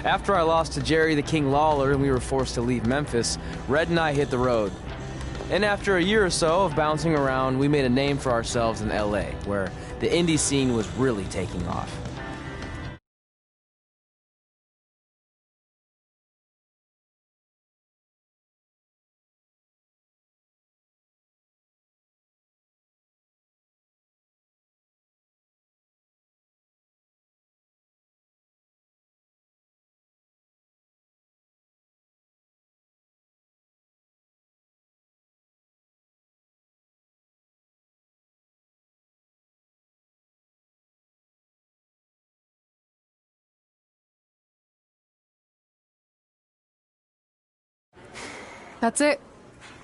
After I lost to Jerry the King Lawler and we were forced to leave Memphis, Red and I hit the road. And after a year or so of bouncing around, we made a name for ourselves in LA, where the indie scene was really taking off. That's it.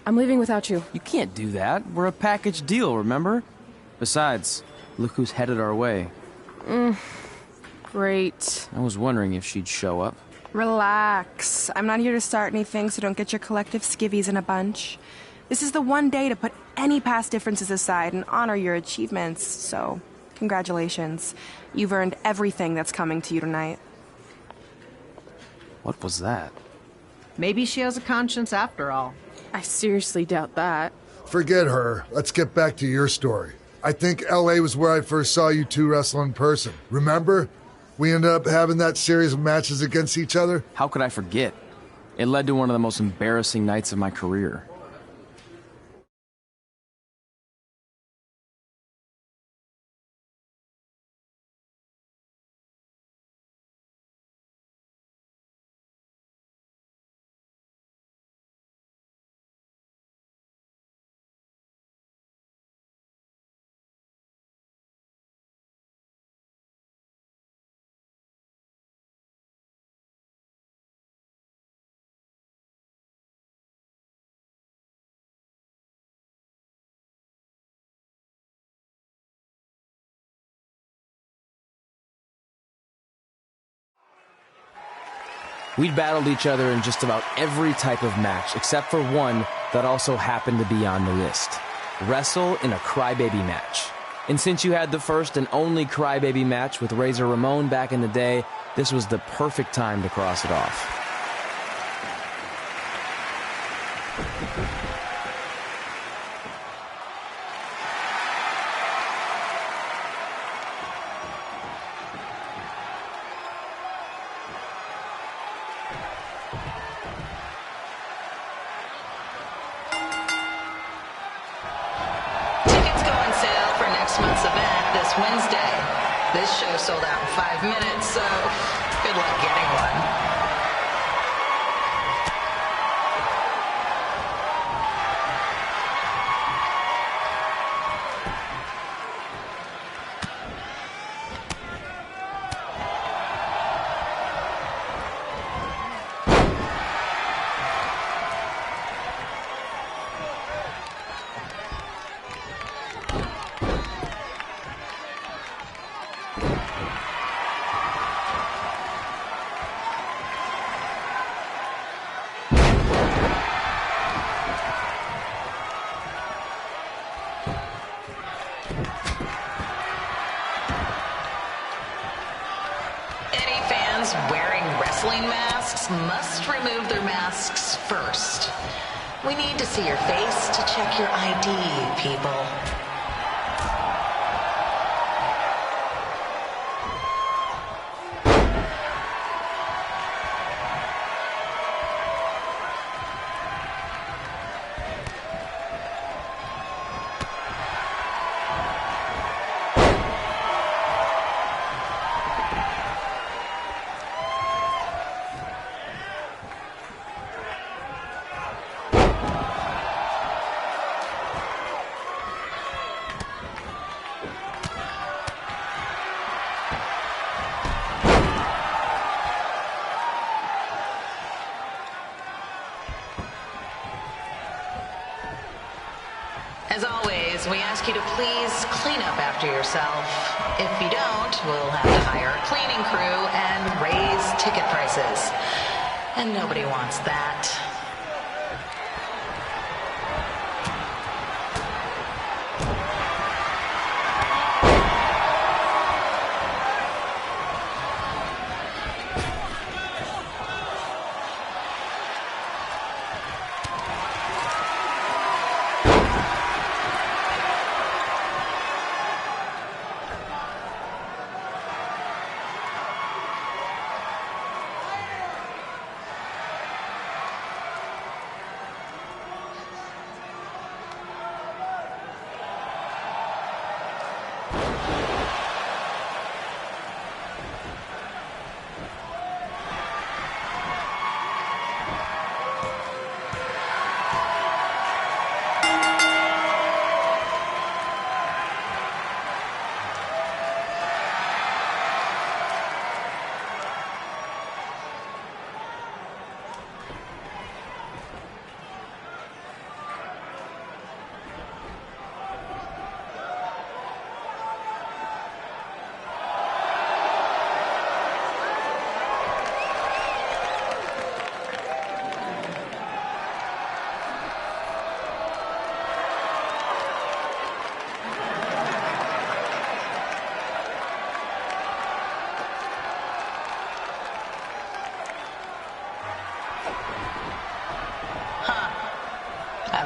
I'm leaving without you. You can't do that. We're a package deal, remember? Besides, look who's headed our way. Great. I was wondering if she'd show up. Relax. I'm not here to start anything, so don't get your collective skivvies in a bunch. This is the one day to put any past differences aside and honor your achievements, so congratulations. You've earned everything that's coming to you tonight. What was that? Maybe she has a conscience after all. I seriously doubt that. Forget her. Let's get back to your story. I think LA was where I first saw you two wrestle in person. Remember? We ended up having that series of matches against each other. How could I forget? It led to one of the most embarrassing nights of my career. We'd battled each other in just about every type of match, except for one that also happened to be on the list. Wrestle in a crybaby match. And since you had the first and only crybaby match with Razor Ramon back in the day, this was the perfect time to cross it off. Month's event this Wednesday. This show sold out in 5 minutes, so good luck getting one. Wearing wrestling masks must remove their masks first. We need to see your face to check your ID, people. As always, we ask you to please clean up after yourself. If you don't, we'll have to hire a cleaning crew and raise ticket prices. And nobody wants that.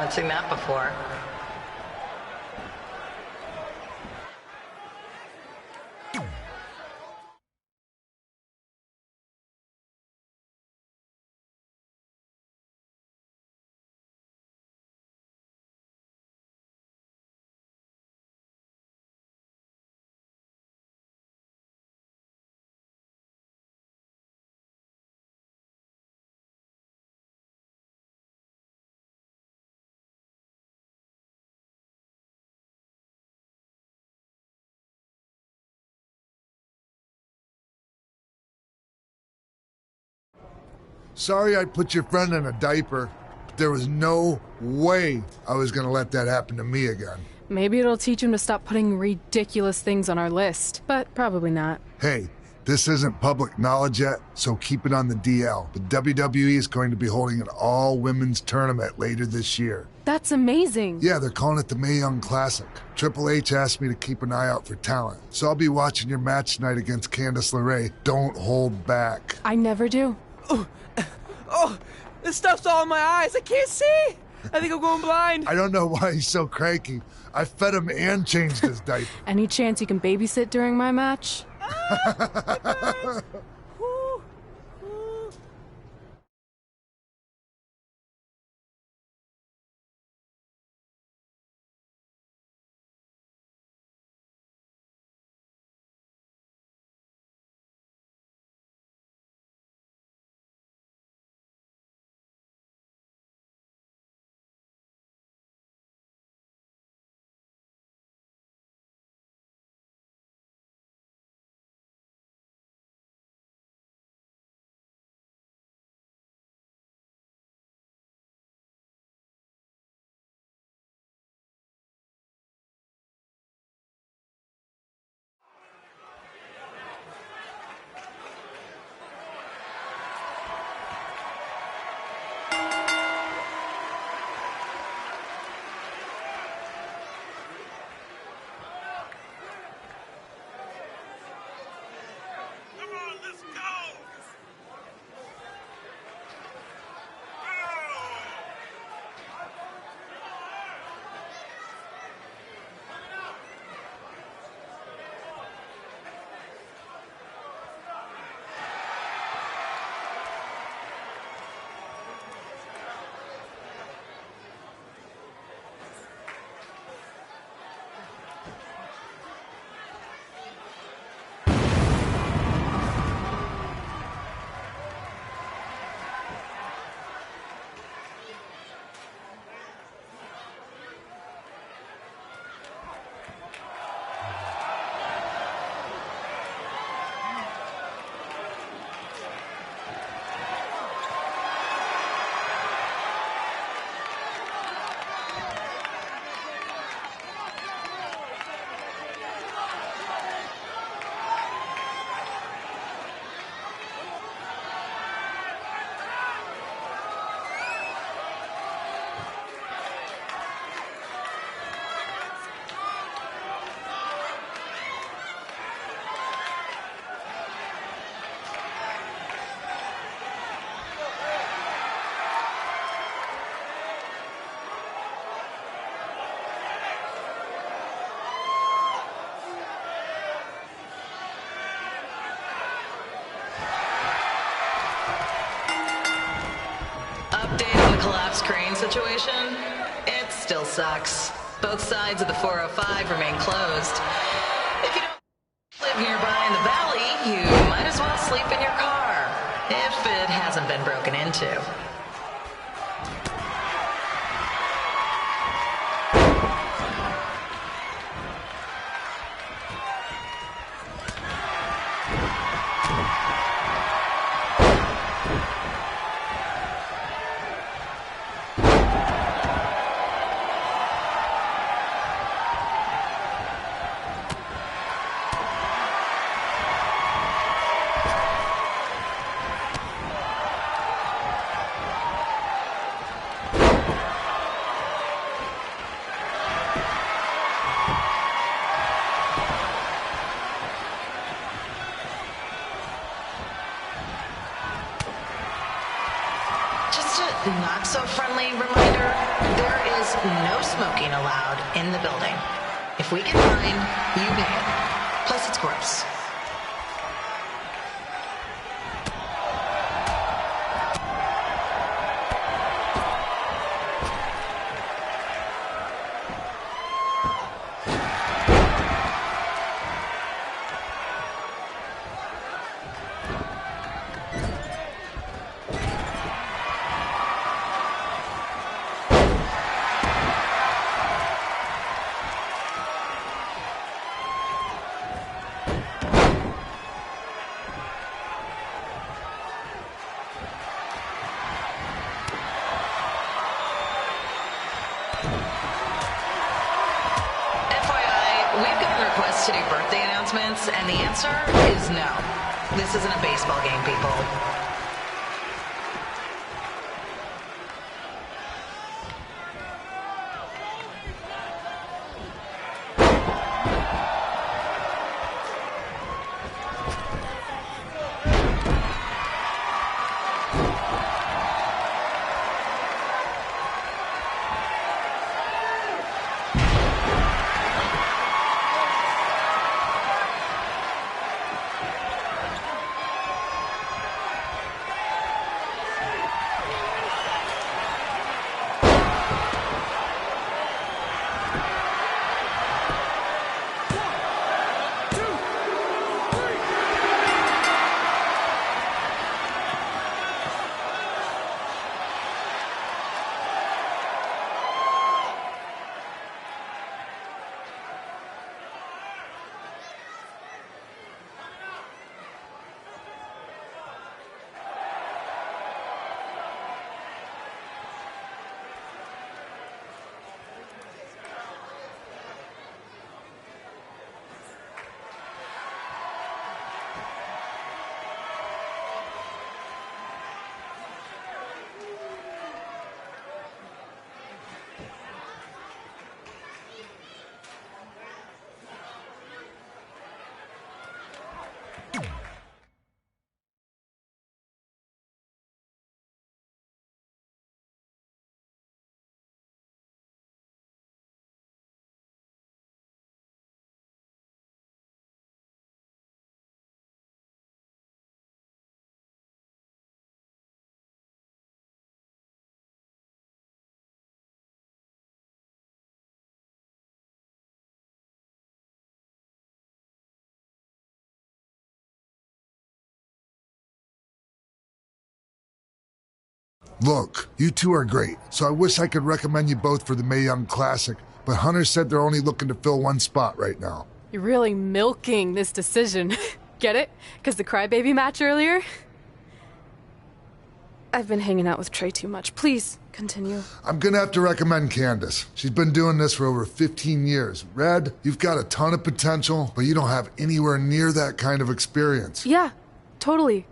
haven't seen that before. Sorry I put your friend in a diaper, but there was no way I was gonna let that happen to me again. Maybe it'll teach him to stop putting ridiculous things on our list, but probably not. Hey, this isn't public knowledge yet, so keep it on the DL. But WWE is going to be holding an all-women's tournament later this year. That's amazing. Yeah, they're calling it the Mae Young Classic. Triple H asked me to keep an eye out for talent, so I'll be watching your match tonight against Candice LeRae. Don't hold back. I never do. Oh, this stuff's all in my eyes. I can't see. I think I'm going blind. I don't know why he's so cranky. I fed him and changed his diaper. Any chance you can babysit during my match? Collapse crane situation, it still sucks. Both sides of the 405 remain closed. If you don't live nearby in the valley, you might as well sleep in your car, if it hasn't been broken into. not so friendly reminder, there is no smoking allowed in the building. If we get fined, you pay it. Plus, it's gross. To do birthday announcements, and the answer is no. This isn't a baseball game, people. Look, you two are great, so I wish I could recommend you both for the Mae Young Classic, but Hunter said they're only looking to fill one spot right now. You're really milking this decision. Get it? Because the crybaby match earlier? I've been hanging out with Trey too much. Please, continue. I'm gonna have to recommend Candace. She's been doing this for over 15 years. Red, you've got a ton of potential, but you don't have anywhere near that kind of experience. Yeah, totally.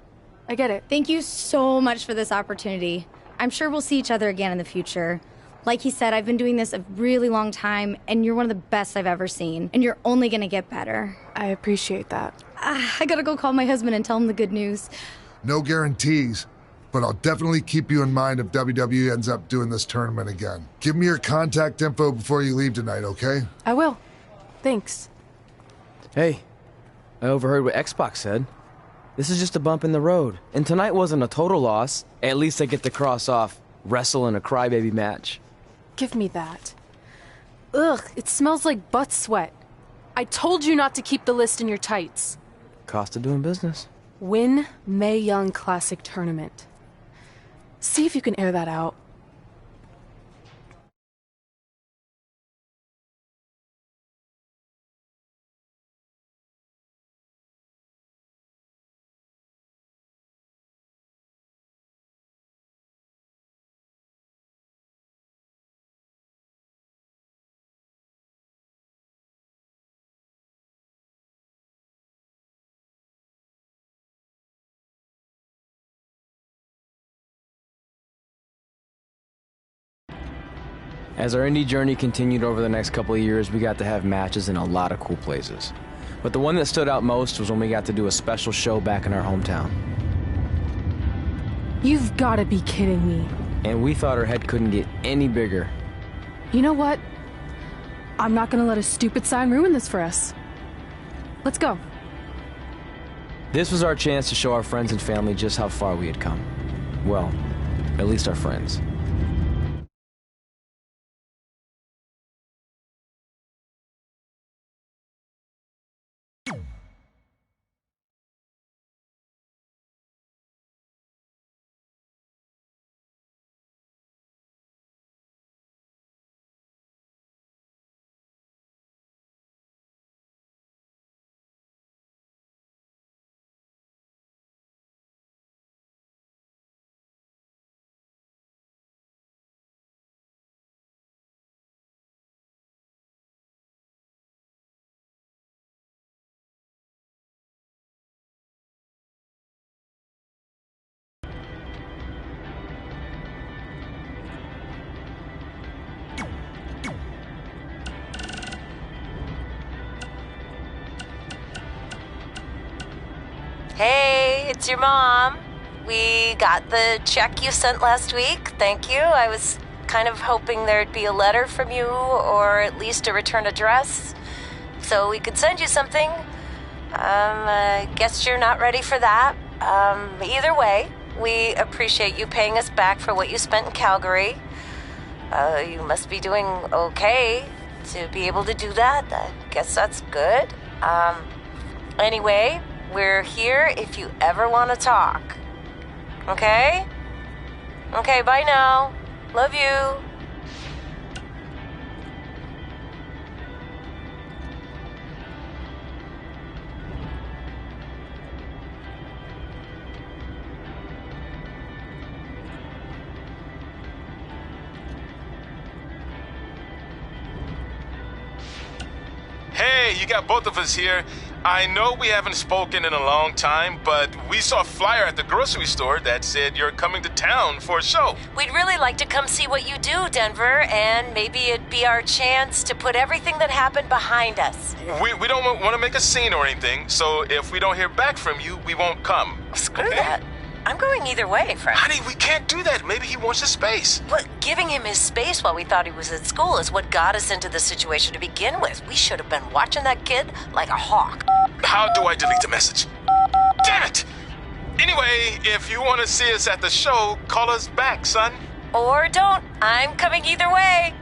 I get it. Thank you so much for this opportunity. I'm sure we'll see each other again in the future. Like he said, I've been doing this a really long time, and you're one of the best I've ever seen, and you're only gonna get better. I appreciate that. I gotta go call my husband and tell him the good news. No guarantees, but I'll definitely keep you in mind if WWE ends up doing this tournament again. Give me your contact info before you leave tonight, okay? I will. Thanks. Hey, I overheard what Xbox said. This is just a bump in the road, and tonight wasn't a total loss. At least I get to cross off wrestle in a crybaby match. Give me that. Ugh, it smells like butt sweat. I told you not to keep the list in your tights. Cost of doing business. Win Mae Young Classic Tournament. See if you can air that out. As our indie journey continued over the next couple of years, we got to have matches in a lot of cool places. But the one that stood out most was when we got to do a special show back in our hometown. You've got to be kidding me. And we thought her head couldn't get any bigger. You know what? I'm not gonna let a stupid sign ruin this for us. Let's go. This was our chance to show our friends and family just how far we had come. Well, at least our friends. Hey, it's your mom. We got the check you sent last week. Thank you. I was kind of hoping there'd be a letter from you, or at least a return address, so we could send you something. I guess you're not ready for that. Either way, we appreciate you paying us back for what you spent in Calgary. You must be doing okay to be able to do that. I guess that's good. Anyway, we're here if you ever want to talk. Okay? Okay, bye now. Love you. Hey, you got both of us here. I know we haven't spoken in a long time, but we saw a flyer at the grocery store that said you're coming to town for a show. We'd really like to come see what you do, Denver, and maybe it'd be our chance to put everything that happened behind us. We don't want to make a scene or anything, so if we don't hear back from you, we won't come. Screw that. I'm going either way, Frank. Honey, we can't do that. Maybe he wants his space. But giving him his space while we thought he was at school is what got us into this situation to begin with. We should have been watching that kid like a hawk. How do I delete the message? Damn it! Anyway, if you want to see us at the show, call us back, son. Or don't. I'm coming either way.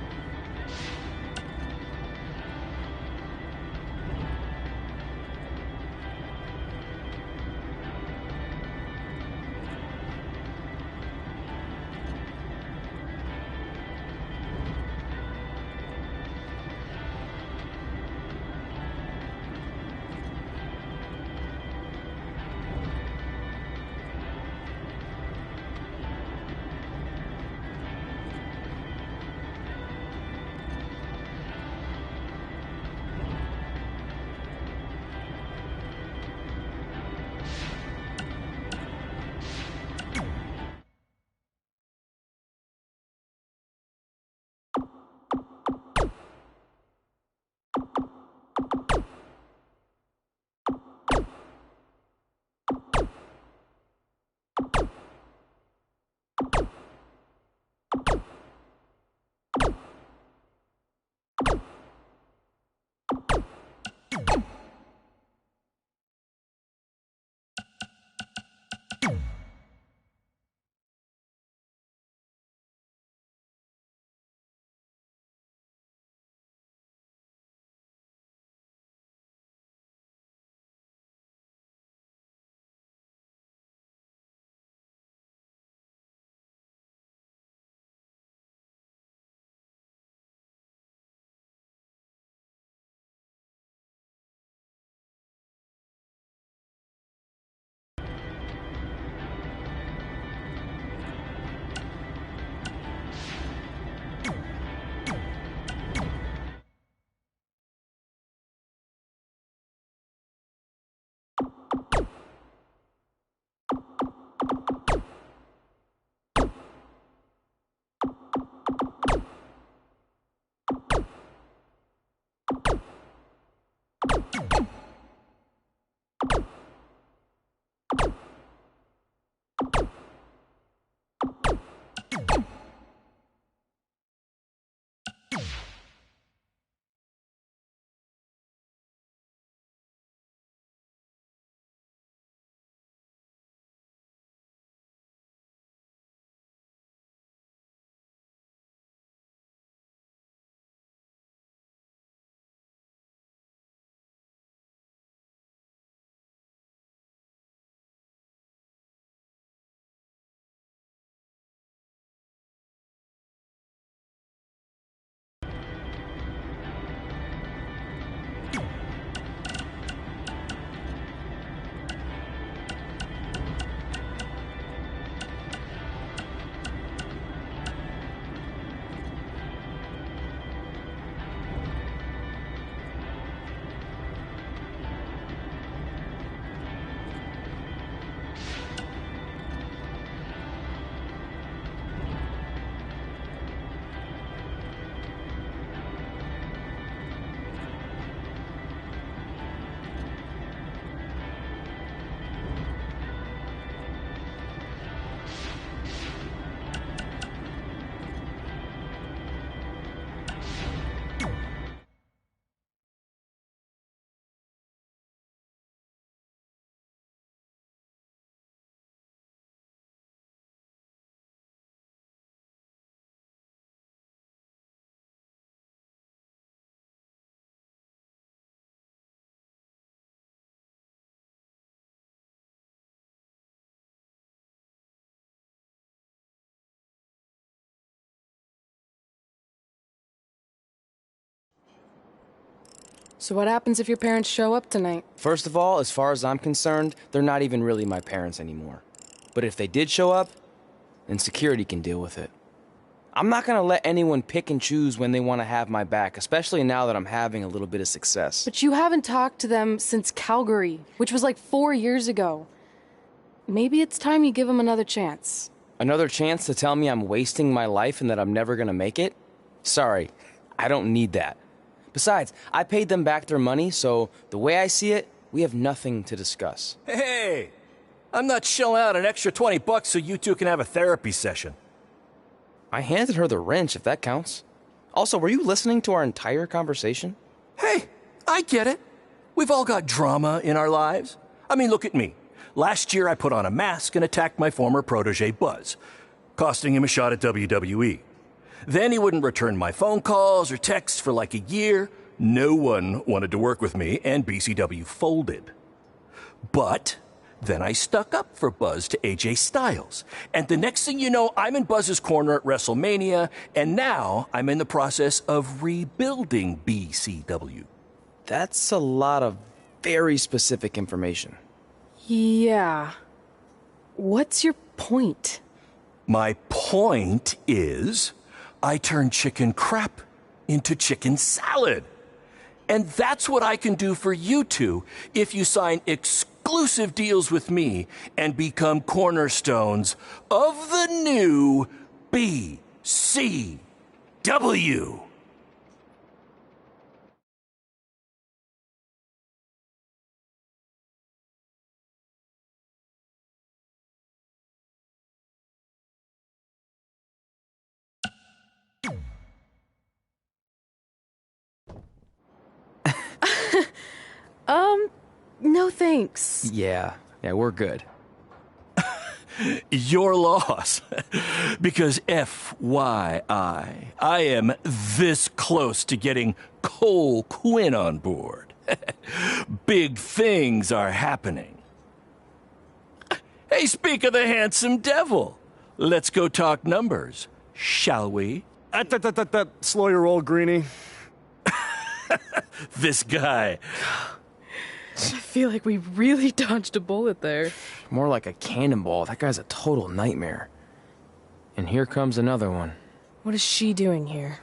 So what happens if your parents show up tonight? First of all, as far as I'm concerned, they're not even really my parents anymore. But if they did show up, then security can deal with it. I'm not gonna let anyone pick and choose when they want to have my back, especially now that I'm having a little bit of success. But you haven't talked to them since Calgary, which was like 4 years ago. Maybe it's time you give them another chance. Another chance to tell me I'm wasting my life and that I'm never gonna make it? Sorry, I don't need that. Besides, I paid them back their money, so the way I see it, we have nothing to discuss. Hey, I'm not shelling out an extra $20 so you two can have a therapy session. I handed her the wrench, if that counts. Also, were you listening to our entire conversation? Hey, I get it. We've all got drama in our lives. I mean, look at me. Last year I put on a mask and attacked my former protege Buzz, costing him a shot at WWE. Then he wouldn't return my phone calls or texts for like a year. No one wanted to work with me, and BCW folded. But then I stuck up for Buzz to AJ Styles. And the next thing you know, I'm in Buzz's corner at WrestleMania, and now I'm in the process of rebuilding BCW. That's a lot of very specific information. Yeah. What's your point? My point is, I turned chicken crap into chicken salad. And that's what I can do for you two if you sign exclusive deals with me and become cornerstones of the new BCW. No thanks. Yeah, we're good. Your loss. Because FYI, I am this close to getting Cole Quinn on board. Big things are happening. Hey, speak of the handsome devil. Let's go talk numbers, shall we? Slow your roll, Greenie. This guy. I feel like we really dodged a bullet there. More like a cannonball. That guy's a total nightmare. And here comes another one. What is she doing here?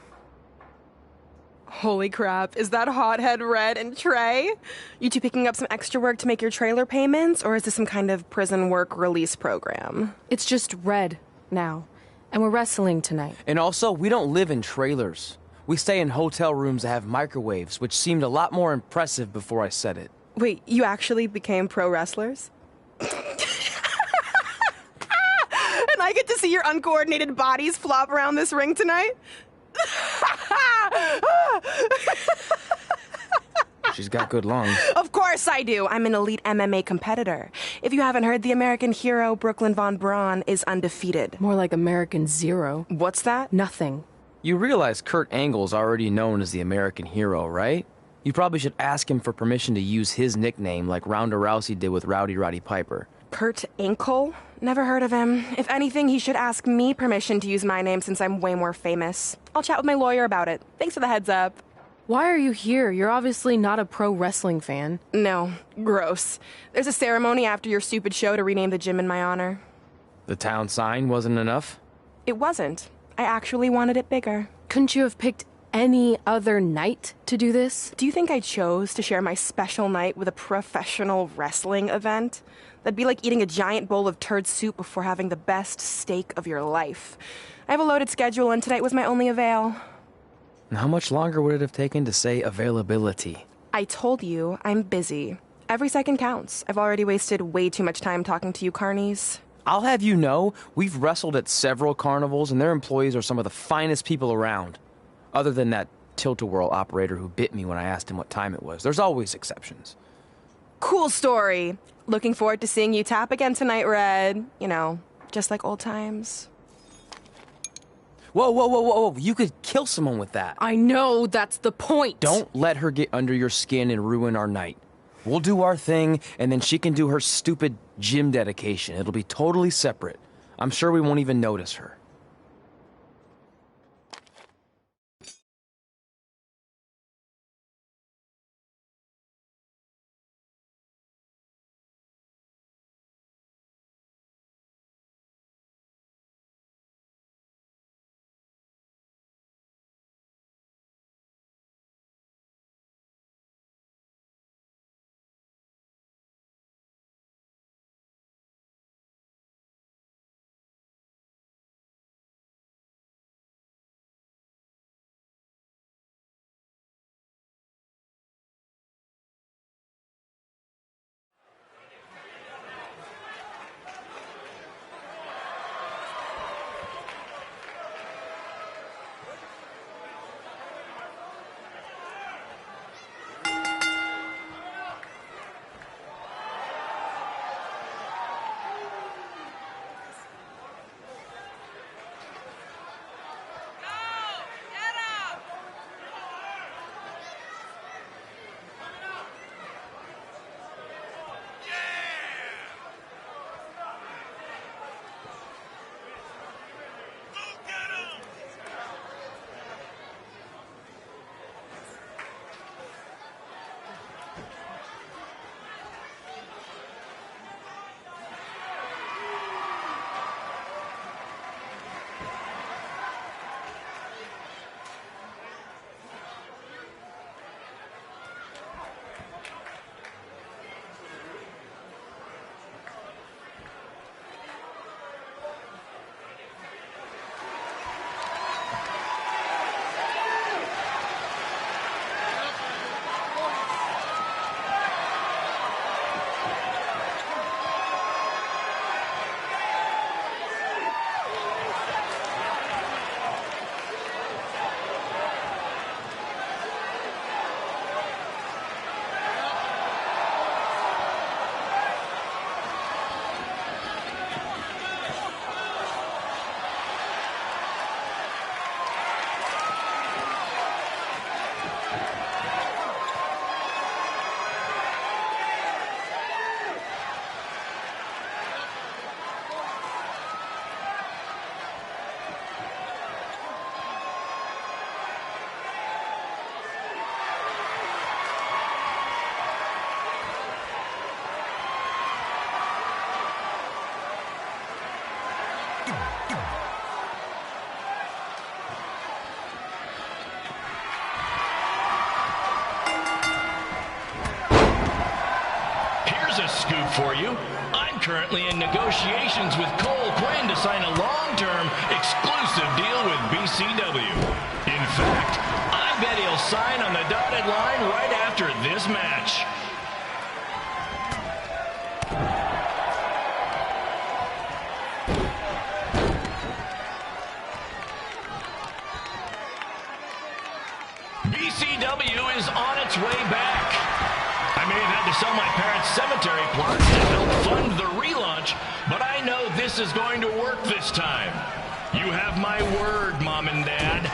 Holy crap, is that hothead Red and Trey? You two picking up some extra work to make your trailer payments, or is this some kind of prison work release program? It's just Red now, and we're wrestling tonight. And also, we don't live in trailers. We stay in hotel rooms that have microwaves, which seemed a lot more impressive before I said it. Wait, you actually became pro wrestlers? And I get to see your uncoordinated bodies flop around this ring tonight? She's got good lungs. Of course I do. I'm an elite MMA competitor. If you haven't heard, the American hero, Brooklyn Von Braun, is undefeated. More like American Zero. What's that? Nothing. You realize Kurt Angle's already known as the American hero, right? You probably should ask him for permission to use his nickname like Ronda Rousey did with Rowdy Roddy Piper. Kurt Angle? Never heard of him. If anything, he should ask me permission to use my name since I'm way more famous. I'll chat with my lawyer about it. Thanks for the heads up. Why are you here? You're obviously not a pro wrestling fan. No. Gross. There's a ceremony after your stupid show to rename the gym in my honor. The town sign wasn't enough? It wasn't. I actually wanted it bigger. Couldn't you have picked any other night to do this? Do you think I chose to share my special night with a professional wrestling event? That'd be like eating a giant bowl of turd soup before having the best steak of your life. I have a loaded schedule, and tonight was my only avail. And how much longer would it have taken to say availability? I told you, I'm busy. Every second counts. I've already wasted way too much time talking to you carnies. I'll have you know, we've wrestled at several carnivals, and their employees are some of the finest people around. Other than that tilt-a-whirl operator who bit me when I asked him what time it was. There's always exceptions. Cool story. Looking forward to seeing you tap again tonight, Red. You know, just like old times. Whoa. You could kill someone with that. I know, that's the point. Don't let her get under your skin and ruin our night. We'll do our thing, and then she can do her stupid gym dedication. It'll be totally separate. I'm sure we won't even notice her. Here's a scoop for you. I'm currently in negotiations with Cole Quinn to sign a long-term exclusive deal with BCW. In fact, I bet he'll sign on the dotted line right after this match. BCW is on its way back. I may have had to sell my parents' cemetery plots to help fund the relaunch, but I know this is going to work this time. You have my word, Mom and Dad.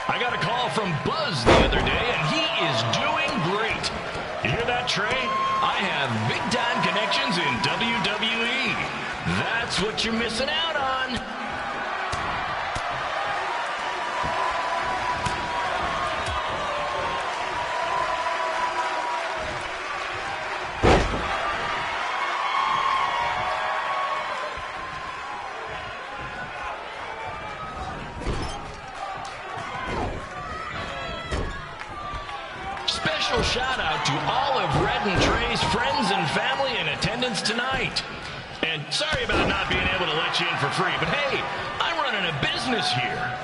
I got a call from Buzz the other day, and he is doing great. You hear that, Trey? I have big-time connections in WWE. That's what you're missing out on. Special shout out to all of Red and Trey's friends and family in attendance tonight. And sorry about not being able to let you in for free, but hey, I'm running a business here.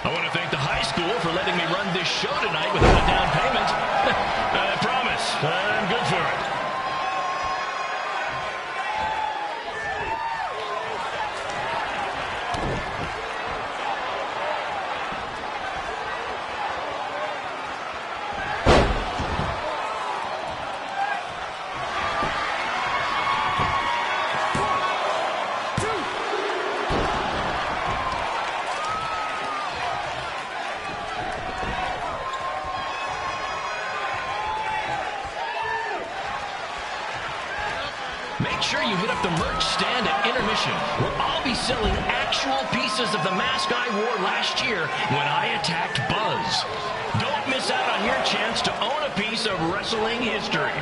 I want to thank the high school for letting me run this show tonight without a down payment. I promise, I'm good for it. Make sure you hit up the merch stand at intermission, where I'll be selling actual pieces of the mask I wore last year when I attacked Buzz. Don't miss out on your chance to own a piece of wrestling history.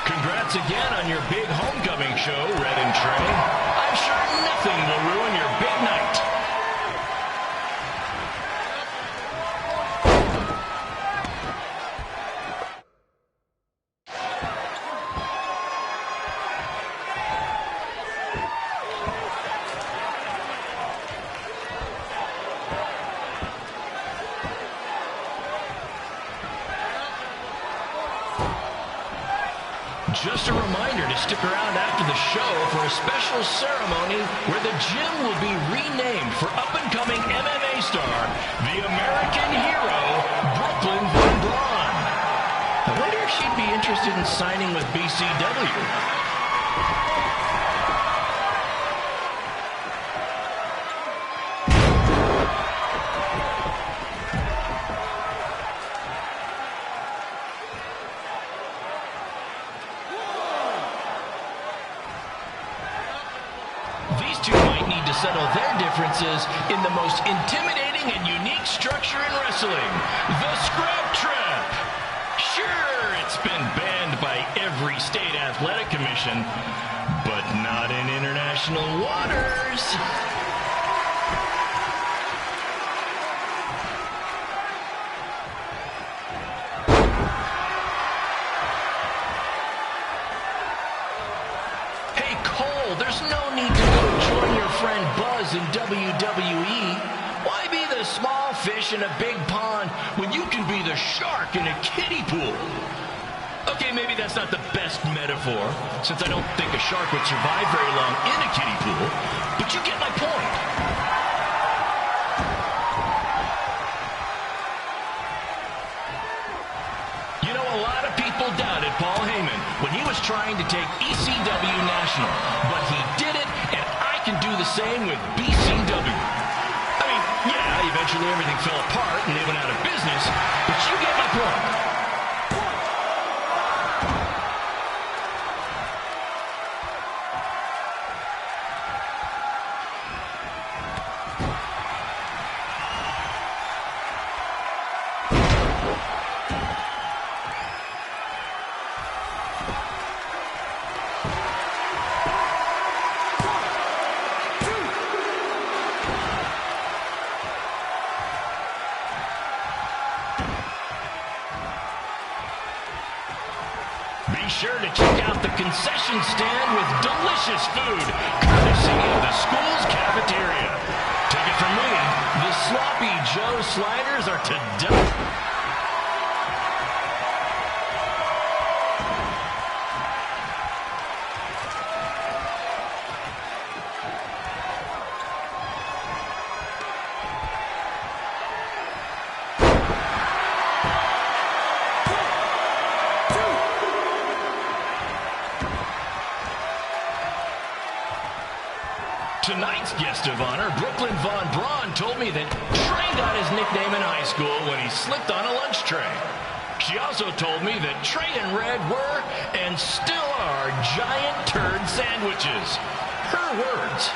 Congrats again on your big homecoming show, Red and Trey. I'm sure nothing will ruin your big night. Just a reminder to stick around after the show for a special ceremony where the gym will be renamed for up-and-coming MMA star, the American hero, Brooklyn Von Braun. I wonder if she'd be interested in signing with BCW. These two might need to settle their differences in the most intimidating and unique structure in wrestling, the Scrap Trap. Sure, it's been banned by every state athletic commission, but not in international waters. Hey, Cole, there's no need to go join your friend Buzz in WWE. Why be the small fish in a big pond when you can be the shark in a kiddie pool? Okay, maybe that's not the best metaphor, since I don't think a shark would survive very long in a kiddie pool, but you get my point. You know, a lot of people doubted Paul Heyman when he was trying to take ECW national, but he did it, and I can do the same with BCW. I mean, yeah, eventually everything fell apart and they went out of business, but you get my point. Be sure to check out the concession stand with delicious food, courtesy of the school's cafeteria. Take it from me, the Sloppy Joe sliders are to die. Tonight's guest of honor, Brooklyn Von Braun, told me that Trey got his nickname in high school when he slipped on a lunch tray. She also told me that Trey and Red were, and still are, giant turd sandwiches. Her words.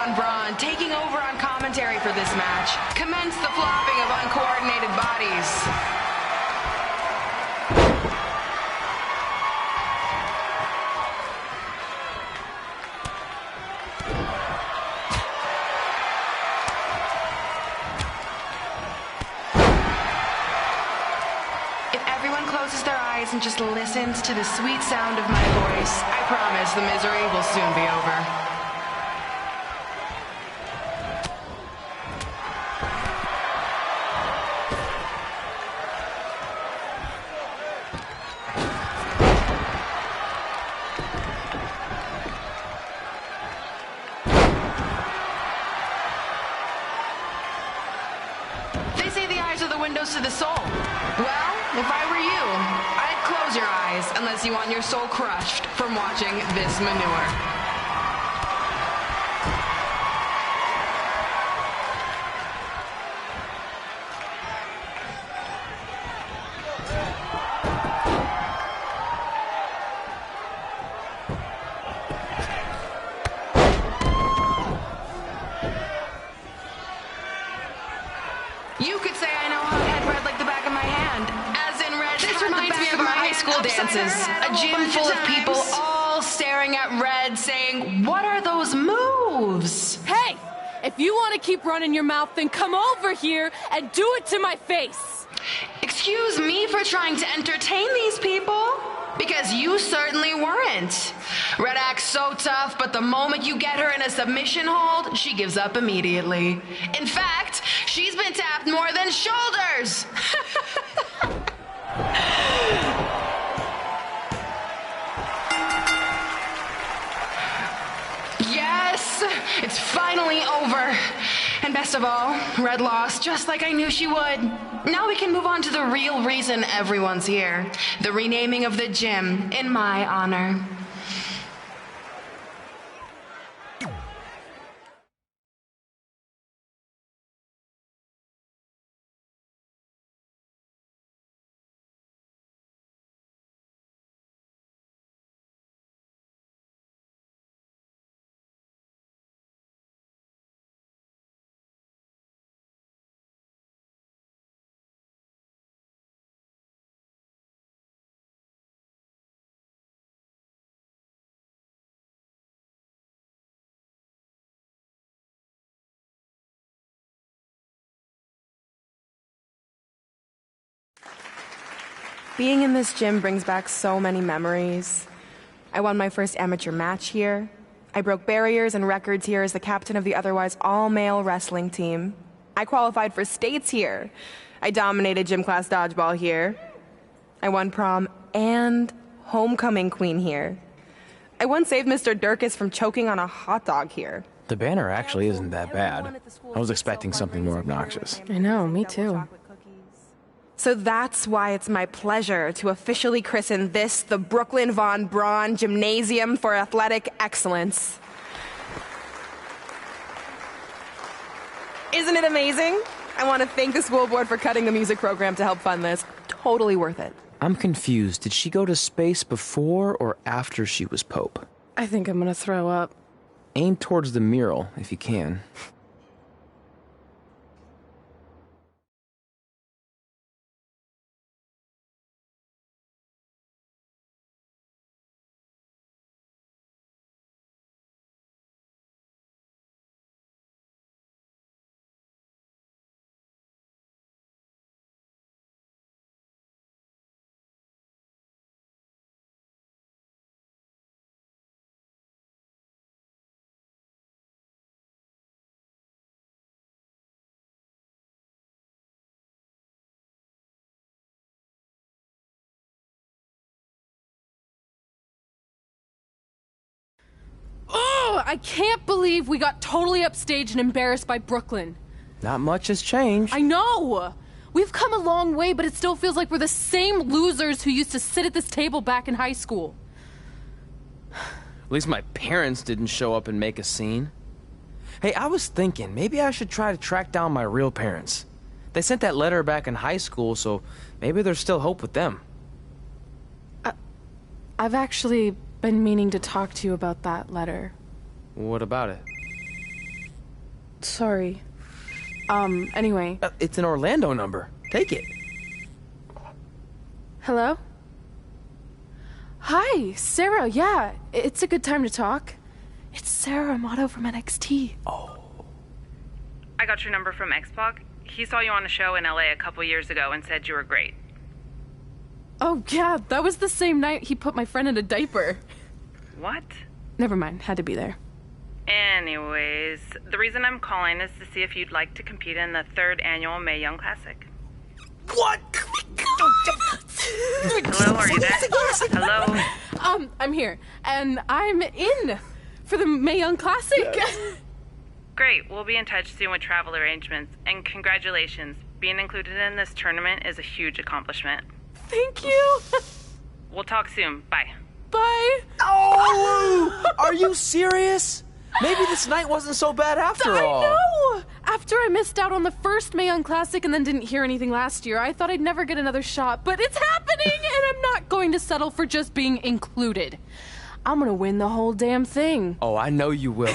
Von Braun taking over on commentary for this match. Commence the flopping of uncoordinated bodies. If everyone closes their eyes and just listens to the sweet sound of my voice, I promise the misery will soon be over. They say the eyes are the windows to the soul. Well, if I were you, I'd close your eyes unless you want your soul crushed from watching this manure. You could say I know Hothead Red like the back of my hand. As in Red, this reminds me of our high school dances. A gym full of people all staring at Red saying, "What are those moves?" Hey! If you want to keep running your mouth, then come over here and do it to my face! Excuse me for trying to entertain these people? Because you certainly weren't. Red acts so tough, but the moment you get her in a submission hold, she gives up immediately. In fact, she's been tapped more than shoulders. Yes, it's finally over. And best of all, Red lost just like I knew she would. Now we can move on to the real reason everyone's here. The renaming of the gym in my honor. Being in this gym brings back so many memories. I won my first amateur match here. I broke barriers and records here as the captain of the otherwise all-male wrestling team. I qualified for states here. I dominated gym class dodgeball here. I won prom and homecoming queen here. I once saved Mr. Durkis from choking on a hot dog here. The banner actually isn't that bad. I was expecting something more obnoxious. I know, me too. So that's why it's my pleasure to officially christen this the Brooklyn Von Braun Gymnasium for Athletic Excellence. Isn't it amazing? I want to thank the school board for cutting the music program to help fund this. Totally worth it. I'm confused. Did she go to space before or after she was Pope? I think I'm gonna throw up. Aim towards the mural, if you can. Oh, I can't believe we got totally upstaged and embarrassed by Brooklyn. Not much has changed. I know! We've come a long way, but it still feels like we're the same losers who used to sit at this table back in high school. At least my parents didn't show up and make a scene. Hey, I was thinking, maybe I should try to track down my real parents. They sent that letter back in high school, so maybe there's still hope with them. I've actually been meaning to talk to you about that letter. What about it? sorry. Anyway. It's an Orlando number. Take it. Hello? Hi, Sarah, yeah. It's a good time to talk. It's Sarah Amato from NXT. Oh. I got your number from X-Pac. He saw you on a show in LA a couple years ago and said you were great. Oh, yeah, that was the same night he put my friend in a diaper. What? Never mind, had to be there. Anyways, the reason I'm calling is to see if you'd like to compete in the 3rd annual Mae Young Classic. What? Hello, are you there? Hello? I'm here, and I'm in for the Mae Young Classic. Great, we'll be in touch soon with travel arrangements, and congratulations. Being included in this tournament is a huge accomplishment. Thank you. We'll talk soon. Bye. Bye. Oh! Are you serious? Maybe this night wasn't so bad after all. I know! After I missed out on the first Mae Young Classic and then didn't hear anything last year, I thought I'd never get another shot, but it's happening, and I'm not going to settle for just being included. I'm gonna win the whole damn thing. Oh, I know you will.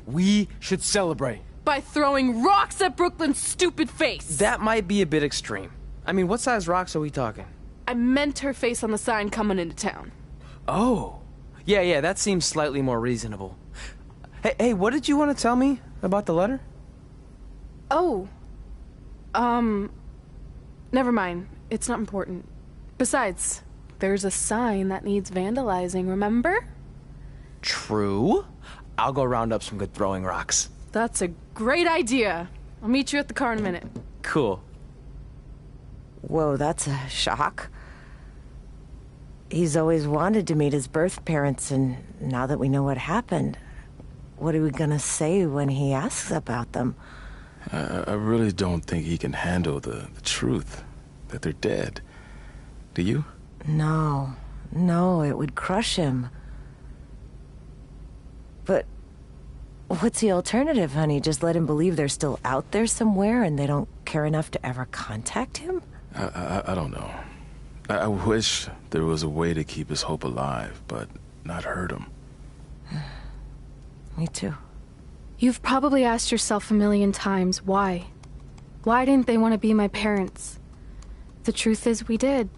We should celebrate. By throwing rocks at Brooklyn's stupid face. That might be a bit extreme. I mean, what size rocks are we talking? I meant her face on the sign coming into town. Oh. Yeah, that seems slightly more reasonable. Hey, what did you want to tell me about the letter? Oh. Never mind. It's not important. Besides, there's a sign that needs vandalizing, remember? True. I'll go round up some good throwing rocks. That's a great idea. I'll meet you at the car in a minute. Cool. Whoa, that's a shock. He's always wanted to meet his birth parents, and now that we know what happened, what are we gonna say when he asks about them? I really don't think he can handle the truth, that they're dead. Do you? No, it would crush him. But what's the alternative, honey? Just let him believe they're still out there somewhere and they don't care enough to ever contact him? I don't know. I wish there was a way to keep his hope alive, but not hurt him. Me too. You've probably asked yourself a million times, why? Why didn't they want to be my parents? The truth is, we did.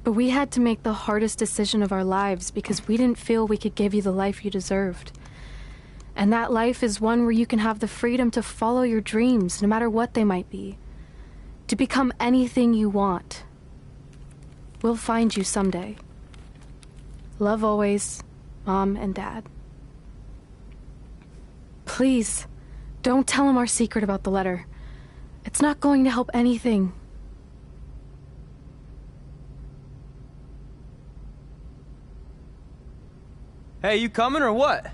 But we had to make the hardest decision of our lives because we didn't feel we could give you the life you deserved. And that life is one where you can have the freedom to follow your dreams, no matter what they might be. To become anything you want. We'll find you someday. Love always, Mom and Dad. Please, don't tell him our secret about the letter. It's not going to help anything. Hey, you coming or what?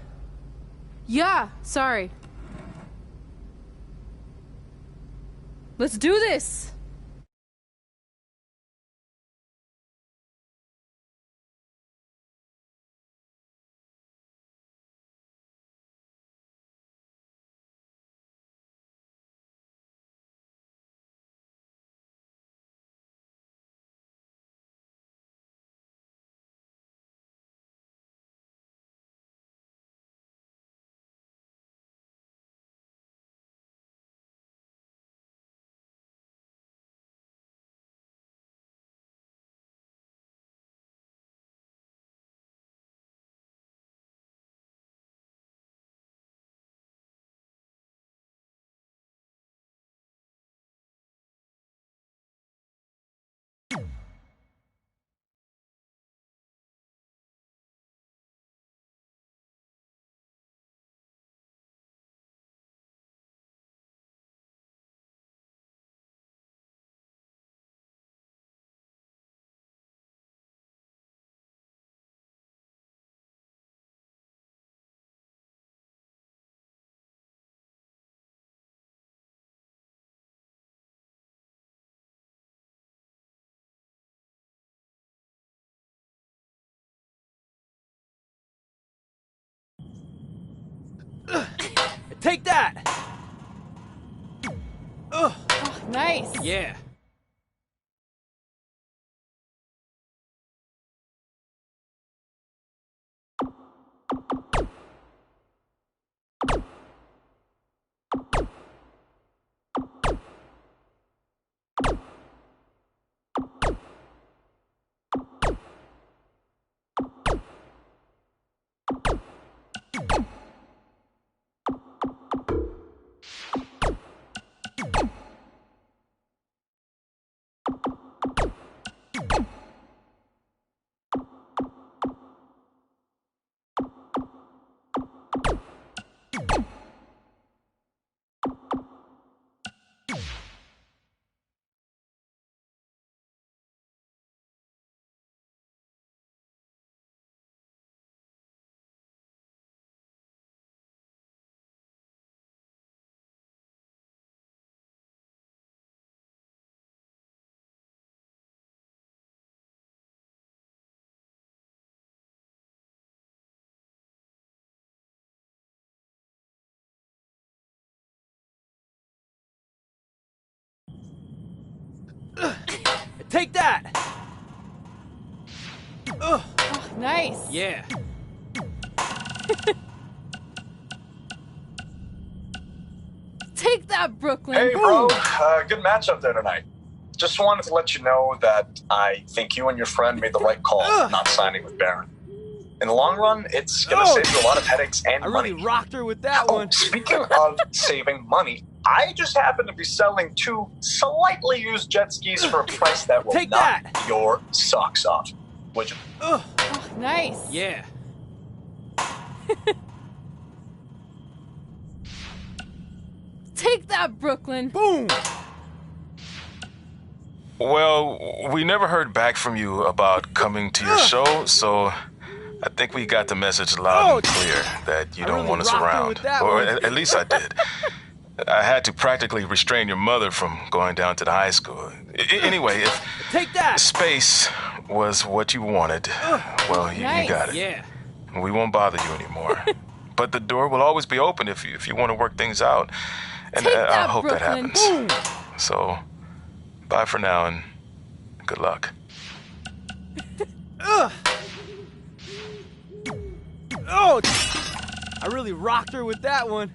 Yeah, sorry. Let's do this! Take that! Ugh. Oh, nice! Yeah. Take that! Oh, nice. Yeah. Take that, Brooklyn. Hey, bro. Good match up there tonight. Just wanted to let you know that I think you and your friend made the right call not signing with Baron. In the long run, it's going to save you a lot of headaches and money. I really rocked her with that one. Speaking of saving money, I just happen to be selling 2 slightly used jet skis for a price that will knock your socks off. Would you? Oh, nice. Yeah. Take that, Brooklyn. Boom. Well, we never heard back from you about coming to your show, so I think we got the message loud and clear that you don't want us around. Or at least I did. I had to practically restrain your mother from going down to the high school. Anyway, if take that space was what you wanted, well, you got it. Yeah. We won't bother you anymore. But the door will always be open if you want to work things out. And I hope Brooklyn. that happens. So, bye for now and good luck. Oh, I really rocked her with that one.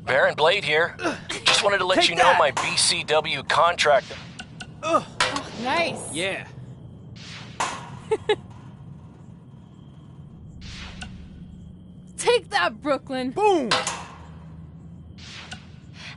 Baron Blade here. Just wanted to let you know my BCW contract. Oh, nice. Yeah. Take that, Brooklyn. Boom.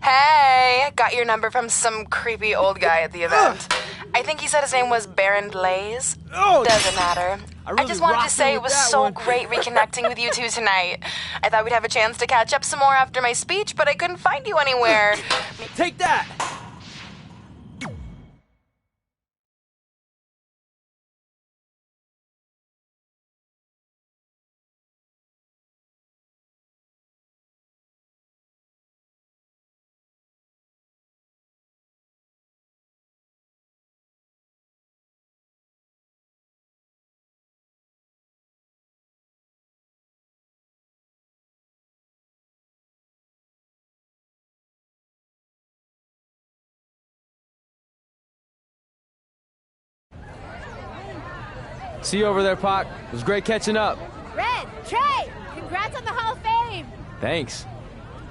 Hey, got your number from some creepy old guy at the event. I think he said his name was Baron Blaze. Doesn't matter. I just wanted to say it was so great reconnecting with you two tonight. I thought we'd have a chance to catch up some more after my speech, but I couldn't find you anywhere. Take that! See you over there, Pac. It was great catching up. Red, Trey, congrats on the Hall of Fame. Thanks.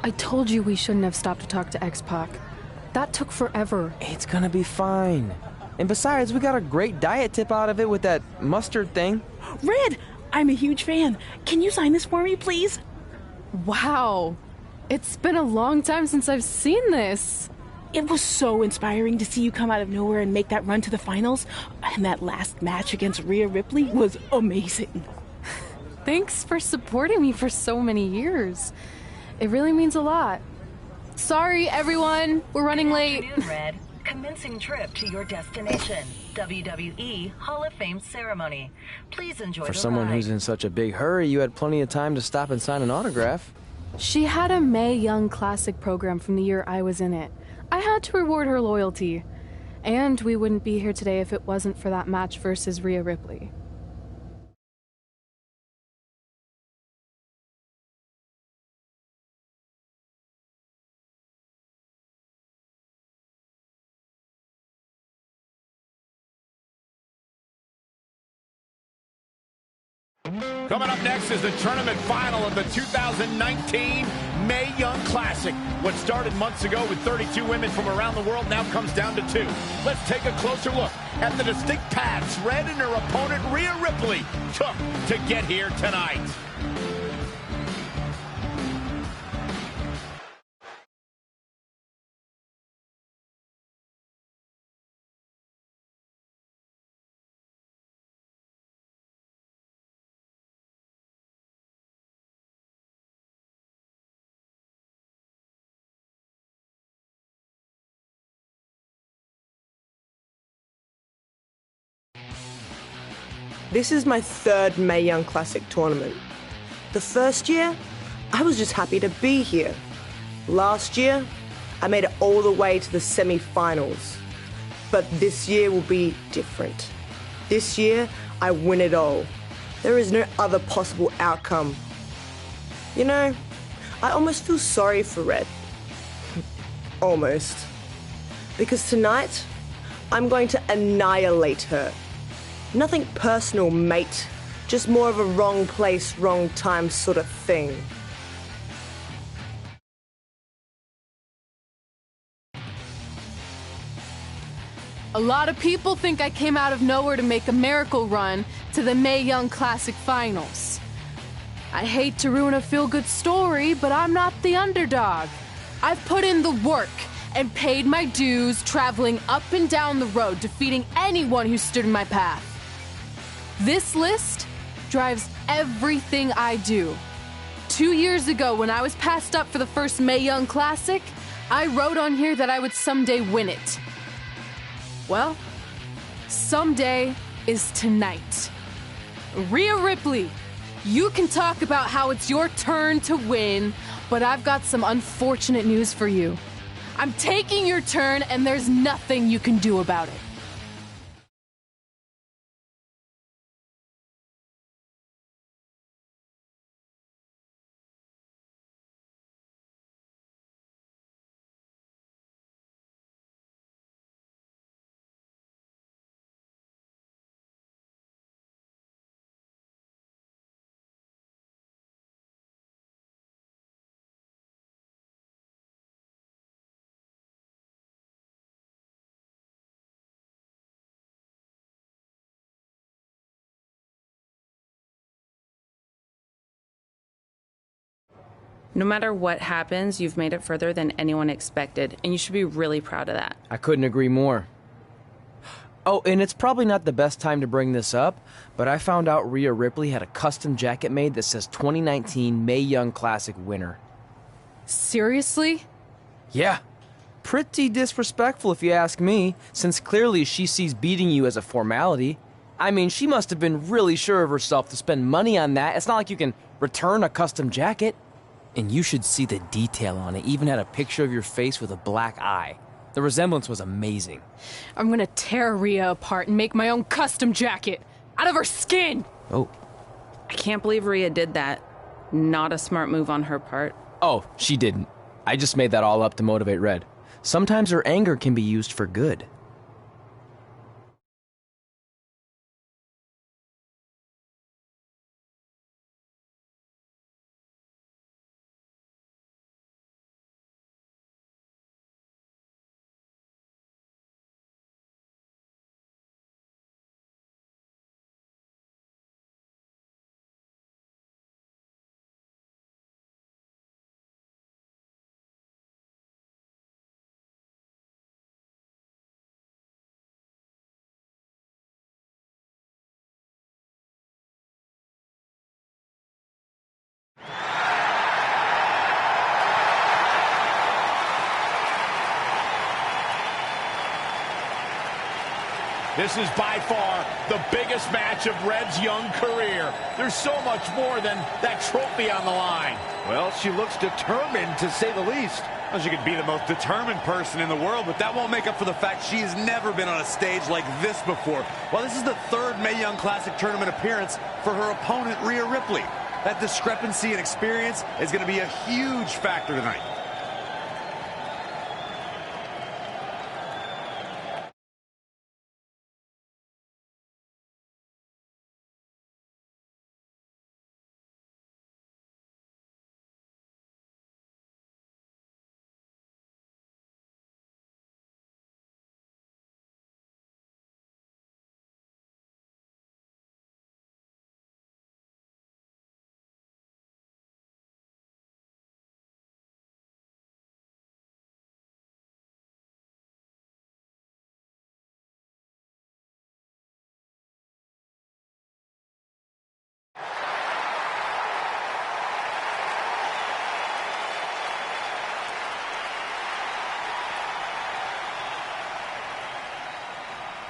I told you we shouldn't have stopped to talk to X-Pac. That took forever. It's gonna be fine. And besides, we got a great diet tip out of it with that mustard thing. Red, I'm a huge fan. Can you sign this for me, please? Wow. It's been a long time since I've seen this. It was so inspiring to see you come out of nowhere and make that run to the finals. And that last match against Rhea Ripley was amazing. Thanks for supporting me for so many years. It really means a lot. Sorry, everyone. We're running late. Good afternoon, Red. Commencing trip to your destination. WWE Hall of Fame ceremony. Please enjoy For the someone ride. who's in such a big hurry, you had plenty of time to stop and sign an autograph. She had a Mae Young Classic program from the year I was in it. I had to reward her loyalty. And we wouldn't be here today if it wasn't for that match versus Rhea Ripley. Coming up next is the tournament final of the 2019 Mae Young Classic. What started months ago with 32 women from around the world now comes down to 2. Let's take a closer look at the distinct paths Red and her opponent Rhea Ripley took to get here tonight. This is my 3rd Mae Young Classic tournament. The first year, I was just happy to be here. Last year, I made it all the way to the semi-finals. But this year will be different. This year, I win it all. There is no other possible outcome. You know, I almost feel sorry for Red. Almost. Because tonight, I'm going to annihilate her. Nothing personal, mate. Just more of a wrong place, wrong time sort of thing. A lot of people think I came out of nowhere to make a miracle run to the Mae Young Classic Finals. I hate to ruin a feel-good story, but I'm not the underdog. I've put in the work and paid my dues traveling up and down the road, defeating anyone who stood in my path. This list drives everything I do. 2 years ago, when I was passed up for the first Mae Young Classic, I wrote on here that I would someday win it. Well, someday is tonight. Rhea Ripley, you can talk about how it's your turn to win, but I've got some unfortunate news for you. I'm taking your turn, and there's nothing you can do about it. No matter what happens, you've made it further than anyone expected, and you should be really proud of that. I couldn't agree more. Oh, and it's probably not the best time to bring this up, but I found out Rhea Ripley had a custom jacket made that says 2019 Mae Young Classic winner. Seriously? Yeah. Pretty disrespectful if you ask me, since clearly she sees beating you as a formality. I mean, she must have been really sure of herself to spend money on that. It's not like you can return a custom jacket. And you should see the detail on it. Even had a picture of your face with a black eye. The resemblance was amazing. I'm gonna tear Rhea apart and make my own custom jacket out of her skin! Oh. I can't believe Rhea did that. Not a smart move on her part. Oh, she didn't. I just made that all up to motivate Red. Sometimes her anger can be used for good. This is by far the biggest match of Red's young career. There's so much more than that trophy on the line. Well, she looks determined, to say the least. Well, she could be the most determined person in the world, but that won't make up for the fact she has never been on a stage like this before. Well, this is the third Mae Young Classic tournament appearance for her opponent, Rhea Ripley. That discrepancy in experience is going to be a huge factor tonight.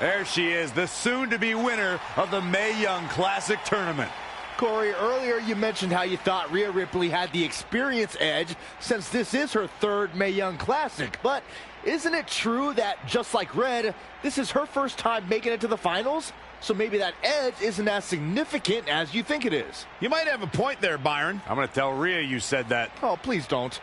There she is, the soon-to-be winner of the Mae Young Classic Tournament. Corey, earlier you mentioned how you thought Rhea Ripley had the experience edge since this is her third Mae Young Classic. But isn't it true that, just like Red, this is her first time making it to the finals? So maybe that edge isn't as significant as you think it is. You might have a point there, Byron. I'm going to tell Rhea you said that. Oh, please don't.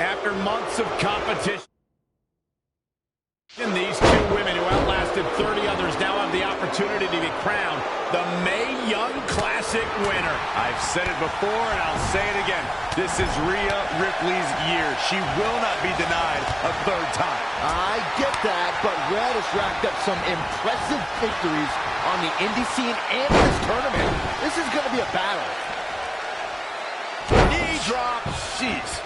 After months of competition, these two women who outlasted 30 others now have the opportunity to be crowned the Mae Young Classic winner. I've said it before and I'll say it again. This is Rhea Ripley's year. She will not be denied a third time. I get that, but Red has racked up some impressive victories on the indie scene and this tournament. This is going to be a battle. Knee drop. Jeez.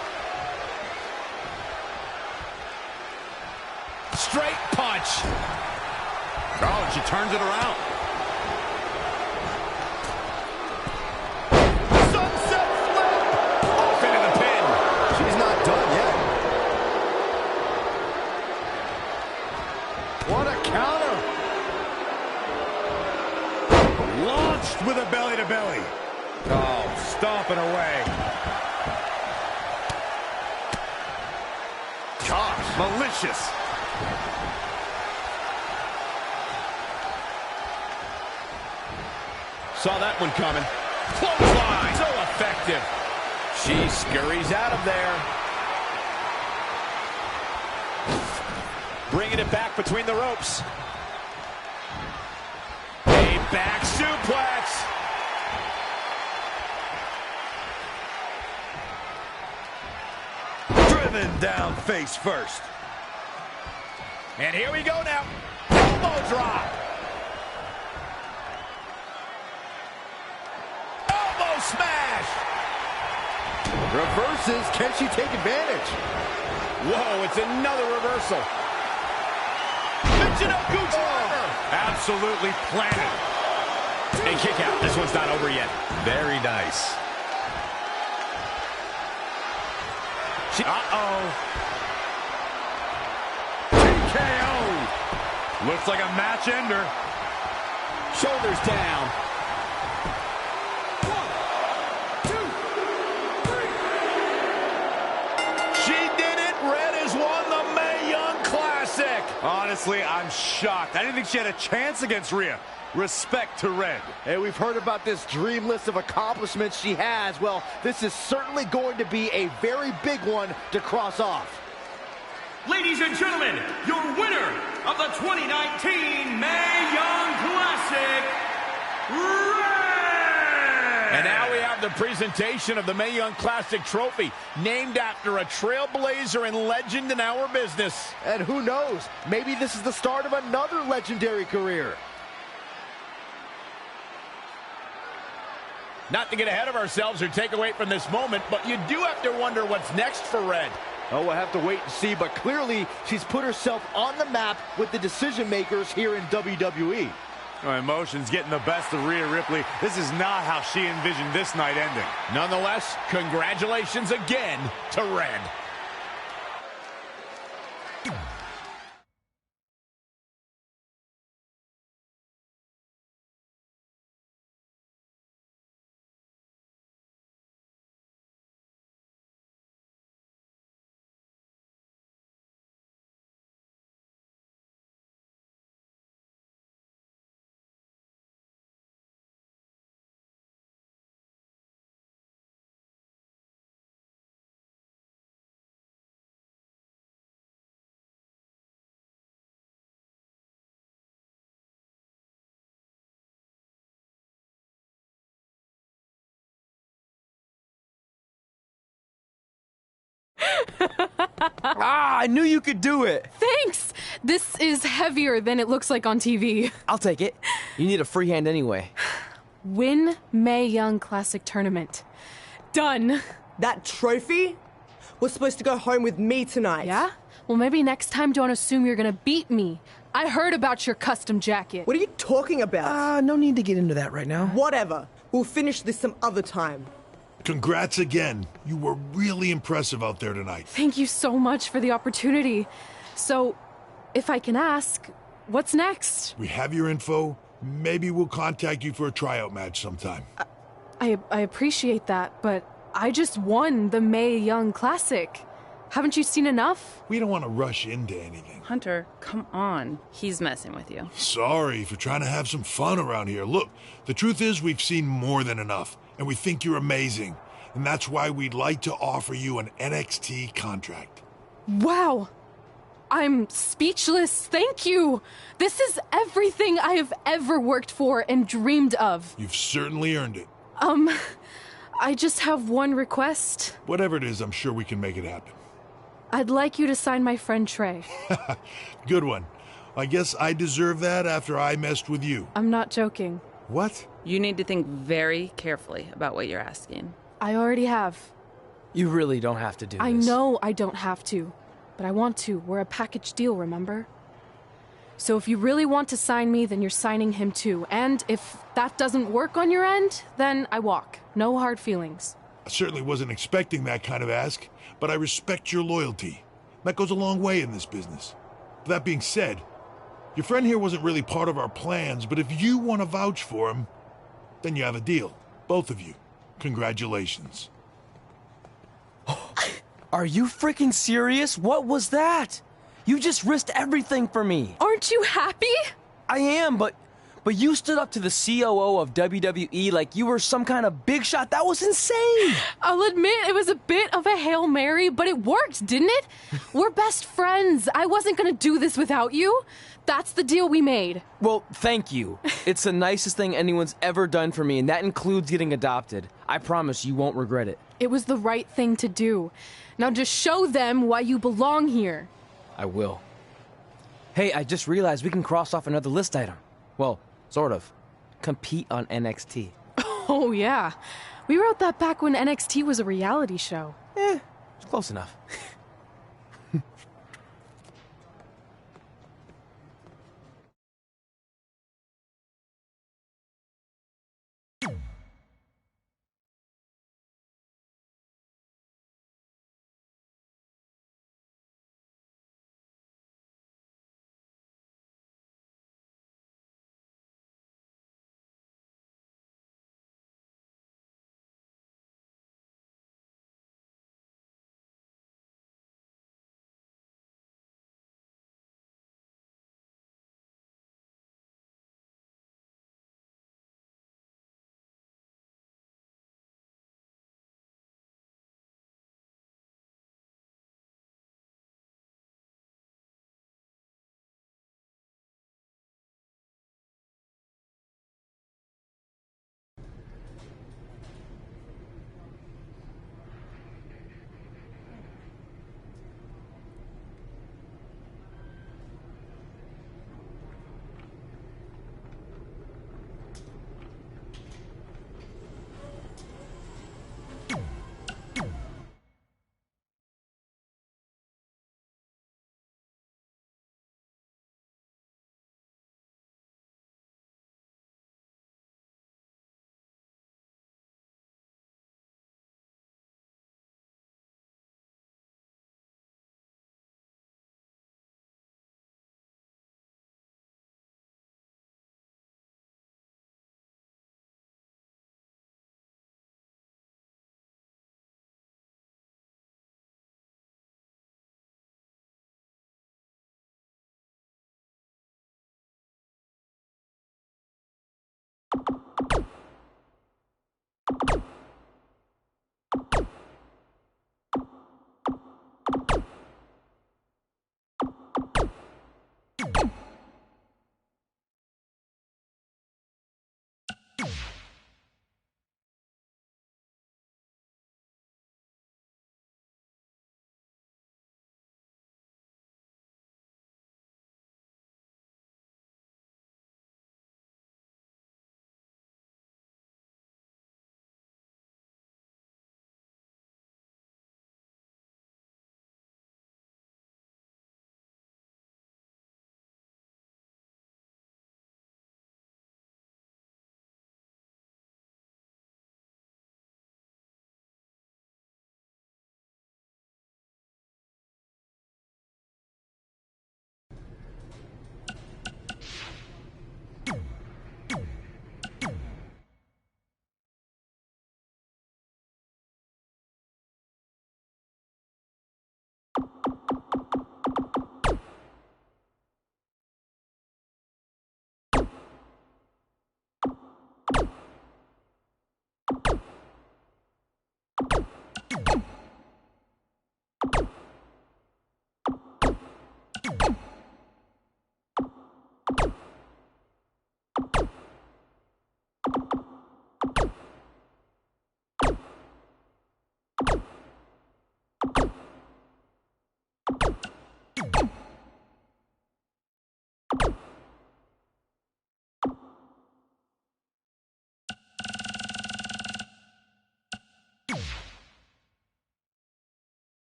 Straight punch. Oh, and she turns it around. Sunset flip. Off into the pin. She's not done yet. What a counter. Launched with a belly-to-belly. Oh, stomping away. Gosh, malicious. Saw that one coming. Clothesline. So effective. She scurries out of there. Bringing it back between the ropes. A back suplex. Driven down face first. And here we go now. Elbow drop. Elbow smash. Reverses. Can she take advantage? Whoa, it's another reversal. Absolutely planted. And kick out. This one's not over yet. Very nice. Uh-oh. TKO. Looks like a match ender. Shoulders down. 1, 2, 3. She did it. Red has won the Mae Young Classic. Honestly, I'm shocked. I didn't think she had a chance against Rhea. Respect to Red. Hey, we've heard about this dream list of accomplishments she has. Well, this is certainly going to be a very big one to cross off. Ladies and gentlemen, your winner of the 2019 Mae Young Classic, Red! And now we have the presentation of the Mae Young Classic trophy, named after a trailblazer and legend in our business. And who knows, maybe this is the start of another legendary career. Not to get ahead of ourselves or take away from this moment, but you do have to wonder what's next for Red. Oh, we'll have to wait and see, but clearly she's put herself on the map with the decision makers here in WWE. Oh, emotions getting the best of Rhea Ripley. This is not how she envisioned this night ending. Nonetheless, congratulations again to Red. I knew you could do it. Thanks! This is heavier than it looks like on TV. I'll take it. You need a free hand anyway. Win Mae Young Classic Tournament. Done. That trophy was supposed to go home with me tonight. Yeah? Well, maybe next time don't assume you're gonna beat me. I heard about your custom jacket. What are you talking about? No need to get into that right now. Whatever. We'll finish this some other time. Congrats again. You were really impressive out there tonight. Thank you so much for the opportunity. So, if I can ask, what's next? We have your info. Maybe we'll contact you for a tryout match sometime. I appreciate that, but I just won the Mae Young Classic. Haven't you seen enough? We don't want to rush into anything. Hunter, come on. He's messing with you. Sorry for trying to have some fun around here. Look, the truth is we've seen more than enough, and we think you're amazing. And that's why we'd like to offer you an NXT contract. Wow! I'm speechless. Thank you. This is everything I have ever worked for and dreamed of. You've certainly earned it. I just have one request. Whatever it is, I'm sure we can make it happen. I'd like you to sign my friend Trey. Good one. I guess I deserve that after I messed with you. I'm not joking. What? You need to think very carefully about what you're asking. I already have. You really don't have to do this. I know I don't have to, but I want to. We're a package deal, remember? So if you really want to sign me, then you're signing him too. And if that doesn't work on your end, then I walk. No hard feelings. I certainly wasn't expecting that kind of ask, but I respect your loyalty. That goes a long way in this business. That being said, your friend here wasn't really part of our plans, but if you want to vouch for him, then you have a deal. Both of you. Congratulations. Are you freaking serious? What was that? You just risked everything for me. Aren't you happy? I am, but you stood up to the COO of WWE like you were some kind of big shot. That was insane. I'll admit it was a bit of a Hail Mary, but it worked, didn't it? We're best friends. I wasn't gonna do this without you. That's the deal we made. Well, thank you. It's the nicest thing anyone's ever done for me, and that includes getting adopted. I promise you won't regret it. It was the right thing to do. Now just show them why you belong here. I will. Hey, I just realized we can cross off another list item. Well, sort of. Compete on NXT. Oh, yeah. We wrote that back when NXT was a reality show. It's close enough.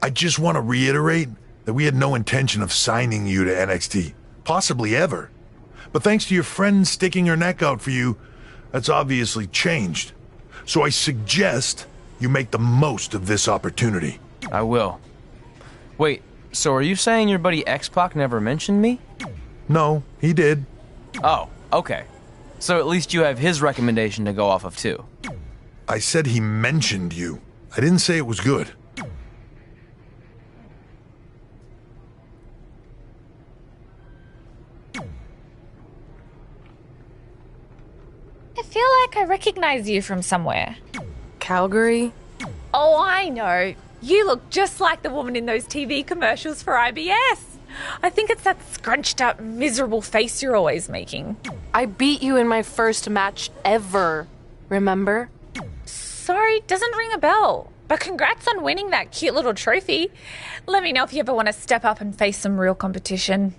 I just want to reiterate that we had no intention of signing you to NXT, possibly ever. But thanks to your friend sticking her neck out for you, that's obviously changed. So I suggest you make the most of this opportunity. I will. Wait, so are you saying your buddy X-Pac never mentioned me? No, he did. Oh, okay. So at least you have his recommendation to go off of too. I said he mentioned you. I didn't say it was good. I feel like I recognize you from somewhere. Calgary? Oh, I know. You look just like the woman in those TV commercials for IBS. I think it's that scrunched up, miserable face you're always making. I beat you in my first match ever, remember? Sorry, doesn't ring a bell. But congrats on winning that cute little trophy. Let me know if you ever want to step up and face some real competition.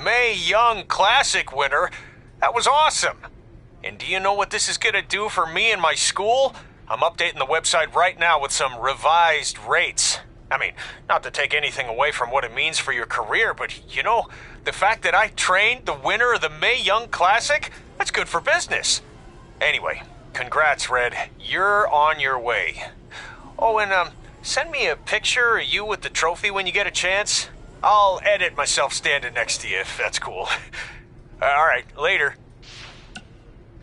Mae Young Classic winner. That was awesome. And do you know what this is going to do for me and my school? I'm updating the website right now with some revised rates. I mean, not to take anything away from what it means for your career, but you know, the fact that I trained the winner of the Mae Young Classic, that's good for business. Anyway, congrats, Red. You're on your way. Oh, and send me a picture of you with the trophy when you get a chance. I'll edit myself standing next to you if that's cool. All right, later.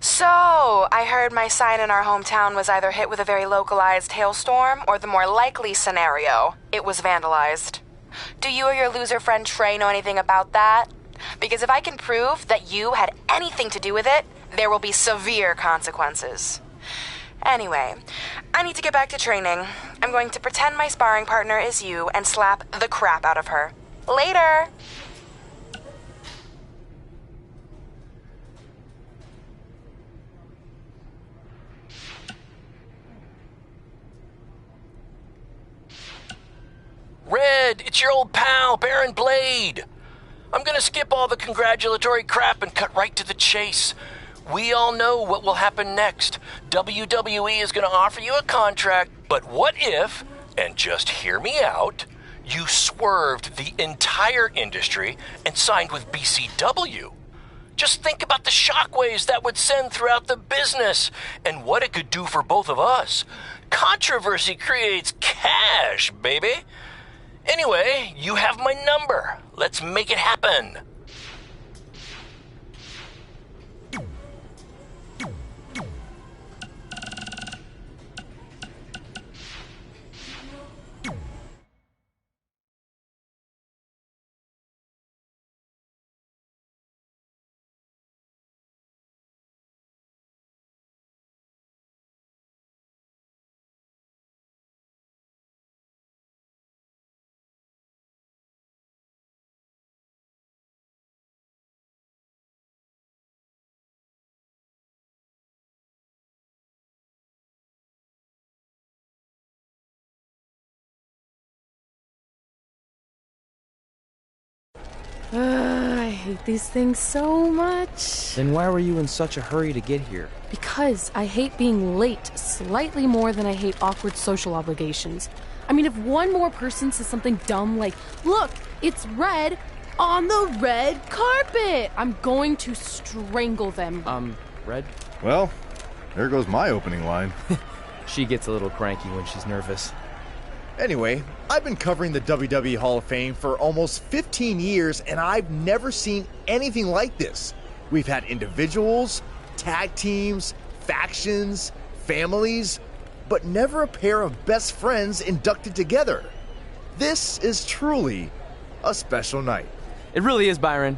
So, I heard my sign in our hometown was either hit with a very localized hailstorm or the more likely scenario, it was vandalized. Do you or your loser friend Trey know anything about that? Because if I can prove that you had anything to do with it, there will be severe consequences. Anyway, I need to get back to training. I'm going to pretend my sparring partner is you and slap the crap out of her. Later! Red, it's your old pal, Baron Blade. I'm gonna skip all the congratulatory crap and cut right to the chase. We all know what will happen next. WWE is gonna offer you a contract, but what if, and just hear me out, you swerved the entire industry and signed with BCW? Just think about the shockwaves that would send throughout the business and what it could do for both of us. Controversy creates cash, baby. Anyway, you have my number. Let's make it happen. I hate these things so much. Then why were you in such a hurry to get here? Because I hate being late slightly more than I hate awkward social obligations. I mean, if one more person says something dumb like, look, it's red on the red carpet, I'm going to strangle them. Red? Well, there goes my opening line. She gets a little cranky when she's nervous. Anyway, I've been covering the WWE Hall of Fame for almost 15 years, and I've never seen anything like this. We've had individuals, tag teams, factions, families, but never a pair of best friends inducted together. This is truly a special night. It really is, Byron.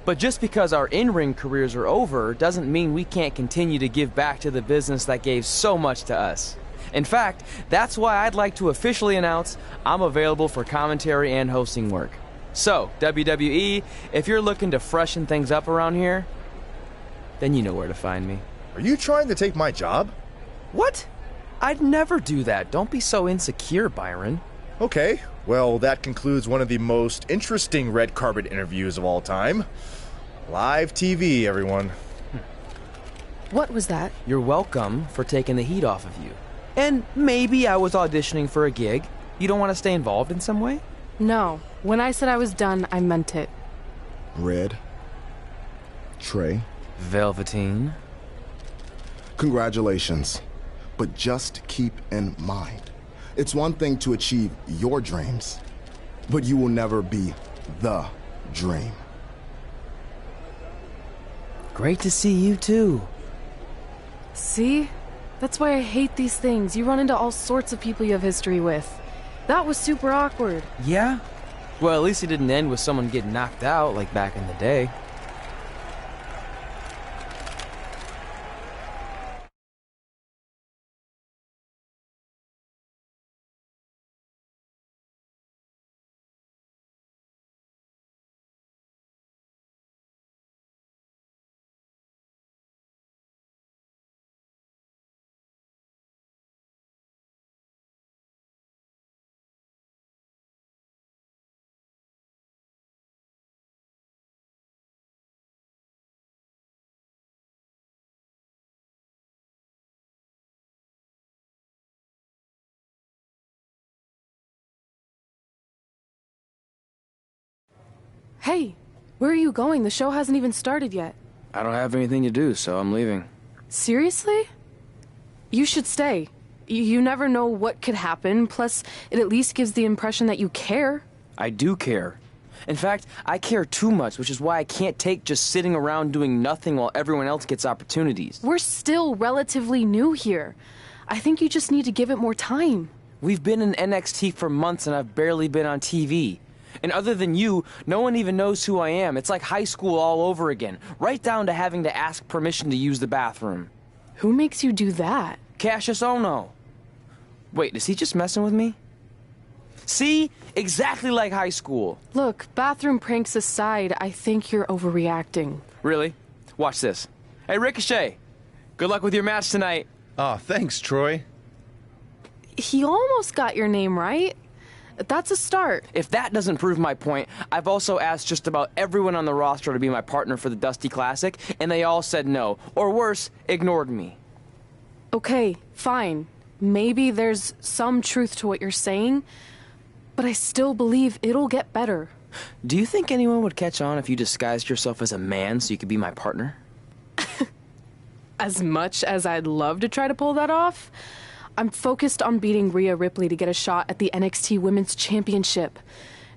But just because our in-ring careers are over doesn't mean we can't continue to give back to the business that gave so much to us. In fact, that's why I'd like to officially announce I'm available for commentary and hosting work. So, WWE, if you're looking to freshen things up around here, then you know where to find me. Are you trying to take my job? What? I'd never do that. Don't be so insecure, Byron. Okay, well, that concludes one of the most interesting red carpet interviews of all time. Live TV, everyone. What was that? You're welcome for taking the heat off of you. And maybe I was auditioning for a gig. You don't want to stay involved in some way? No. When I said I was done, I meant it. Red. Trey. Velveteen. Congratulations. But just keep in mind, it's one thing to achieve your dreams, but you will never be the dream. Great to see you too. See? That's why I hate these things. You run into all sorts of people you have history with. That was super awkward. Yeah? Well, at least it didn't end with someone getting knocked out like back in the day. Hey, where are you going? The show hasn't even started yet. I don't have anything to do, so I'm leaving. Seriously? You should stay. You never know what could happen, plus it at least gives the impression that you care. I do care. In fact, I care too much, which is why I can't take just sitting around doing nothing while everyone else gets opportunities. We're still relatively new here. I think you just need to give it more time. We've been in NXT for months and I've barely been on TV. And other than you, no one even knows who I am. It's like high school all over again, right down to having to ask permission to use the bathroom. Who makes you do that? Cassius Ohno. Wait, is he just messing with me? See? Exactly like high school. Look, bathroom pranks aside, I think you're overreacting. Really? Watch this. Hey, Ricochet. Good luck with your match tonight. Aw, thanks, Troy. He almost got your name right. That's a start. If that doesn't prove my point, I've also asked just about everyone on the roster to be my partner for the Dusty Classic, and they all said no. Or worse, ignored me. Okay, fine. Maybe there's some truth to what you're saying, but I still believe it'll get better. Do you think anyone would catch on if you disguised yourself as a man so you could be my partner? As much as I'd love to try to pull that off, I'm focused on beating Rhea Ripley to get a shot at the NXT Women's Championship.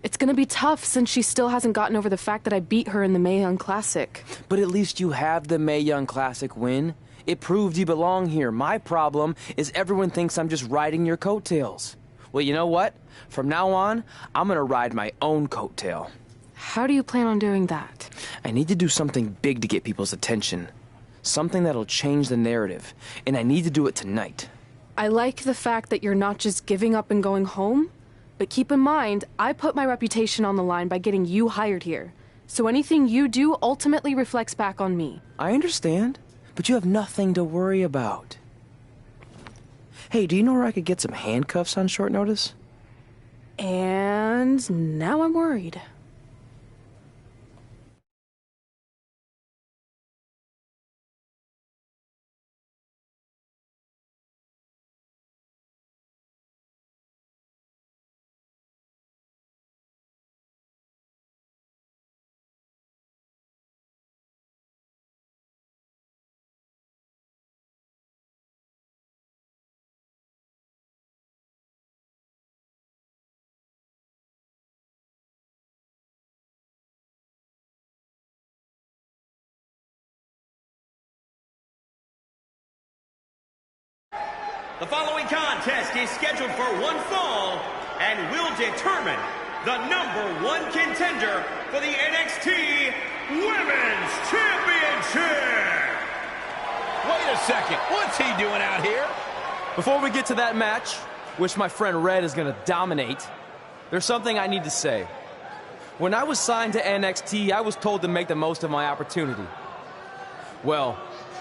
It's gonna be tough since she still hasn't gotten over the fact that I beat her in the Mae Young Classic. But at least you have the Mae Young Classic win. It proved you belong here. My problem is everyone thinks I'm just riding your coattails. Well, you know what? From now on, I'm gonna ride my own coattail. How do you plan on doing that? I need to do something big to get people's attention. Something that'll change the narrative. And I need to do it tonight. I like the fact that you're not just giving up and going home, but keep in mind, I put my reputation on the line by getting you hired here. So anything you do ultimately reflects back on me. I understand, but you have nothing to worry about. Hey, do you know where I could get some handcuffs on short notice? And now I'm worried. The following contest is scheduled for one fall and will determine the #1 contender for the NXT Women's Championship. Wait a second, what's he doing out here? Before we get to that match, which my friend Red is going to dominate, there's something I need to say. When I was signed to NXT, I was told to make the most of my opportunity. Well,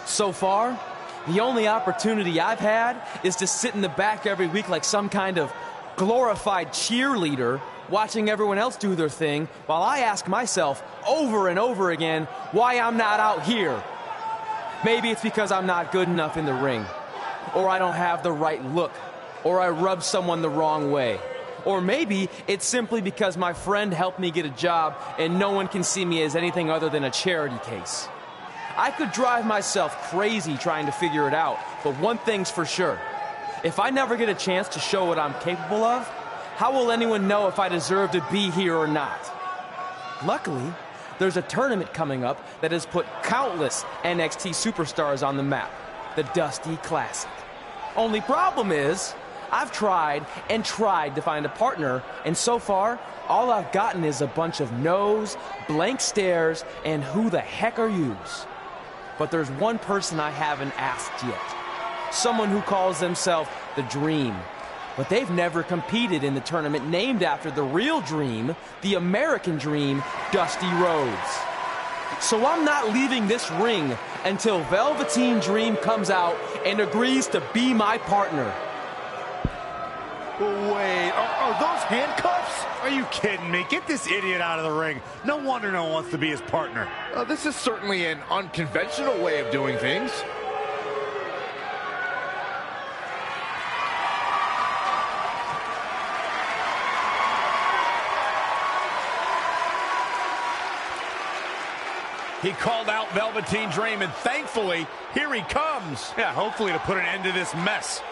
so far, The only opportunity I've had is to sit in the back every week like some kind of glorified cheerleader, watching everyone else do their thing, while I ask myself over and over again why I'm not out here. Maybe it's because I'm not good enough in the ring, or I don't have the right look, or I rub someone the wrong way. Or maybe it's simply because my friend helped me get a job and no one can see me as anything other than a charity case. I could drive myself crazy trying to figure it out, but one thing's for sure. If I never get a chance to show what I'm capable of, how will anyone know if I deserve to be here or not? Luckily, there's a tournament coming up that has put countless NXT superstars on the map, the Dusty Classic. Only problem is, I've tried and tried to find a partner, and so far, all I've gotten is a bunch of no's, blank stares, and who the heck are yous? But there's one person I haven't asked yet. Someone who calls themselves the Dream. But they've never competed in the tournament named after the real Dream, the American Dream, Dusty Rhodes. So I'm not leaving this ring until Velveteen Dream comes out and agrees to be my partner. Wait, are those handcuffs? Are you kidding me? Get this idiot out of the ring. No wonder no one wants to be his partner. This is certainly an unconventional way of doing things. He called out Velveteen Dream, and thankfully, here he comes. Yeah, hopefully to put an end to this mess.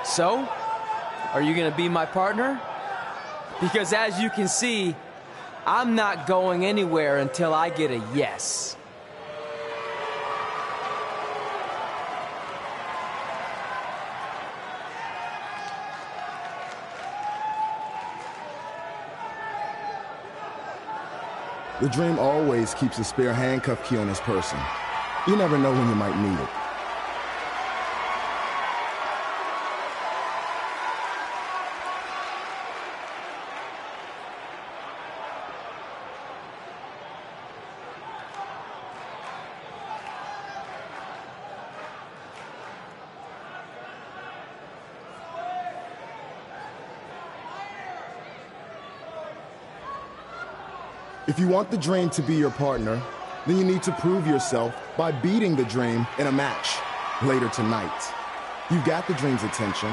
So, are you going to be my partner? Because as you can see, I'm not going anywhere until I get a yes. The Dream always keeps a spare handcuff key on his person. You never know when you might need it. If you want the Dream to be your partner, then you need to prove yourself by beating the Dream in a match later tonight. You've got the Dream's attention,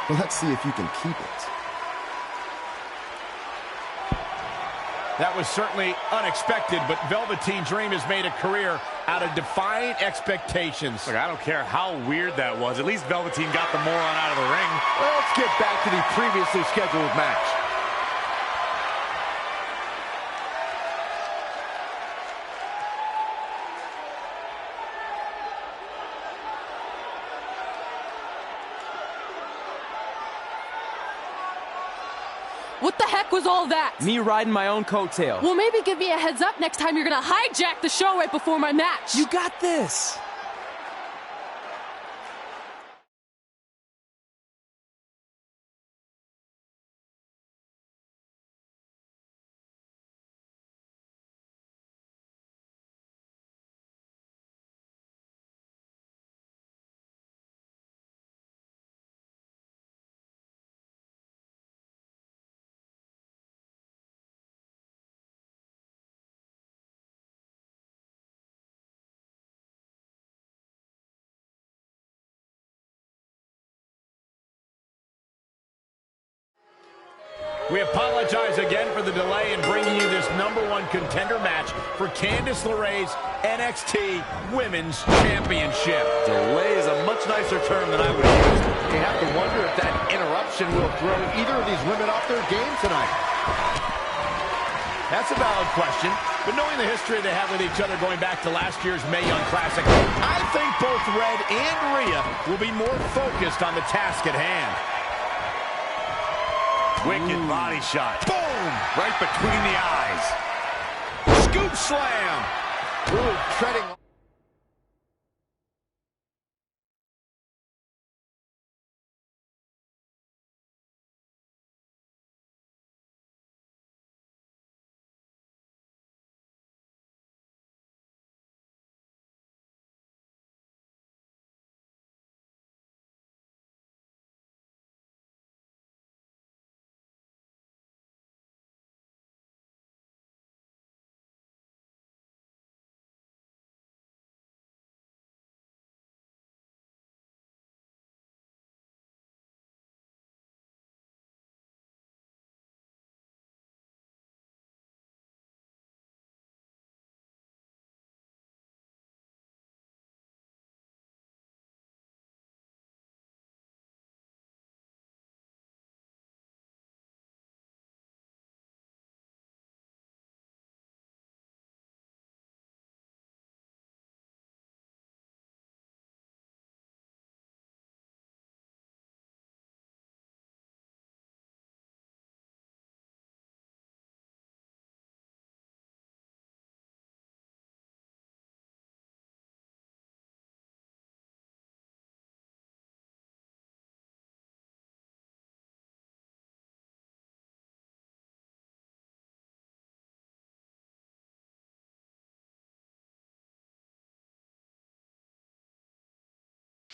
but let's see if you can keep it. That was certainly unexpected, but Velveteen Dream has made a career out of defying expectations. Look, I don't care how weird that was. At least Velveteen got the moron out of the ring. Well, let's get back to the previously scheduled match. What the heck was all that? Me riding my own coattail. Well, maybe give me a heads up next time you're gonna hijack the show right before my match. You got this. We apologize again for the delay in bringing you this #1 contender match for Candice LeRae's NXT Women's Championship. Delay is a much nicer term than I would use. You have to wonder if that interruption will throw either of these women off their game tonight. That's a valid question, but knowing the history they have with each other going back to last year's Mae Young Classic, I think both Red and Rhea will be more focused on the task at hand. Wicked body shot. Boom! Right between the eyes. Scoop slam. Really treading.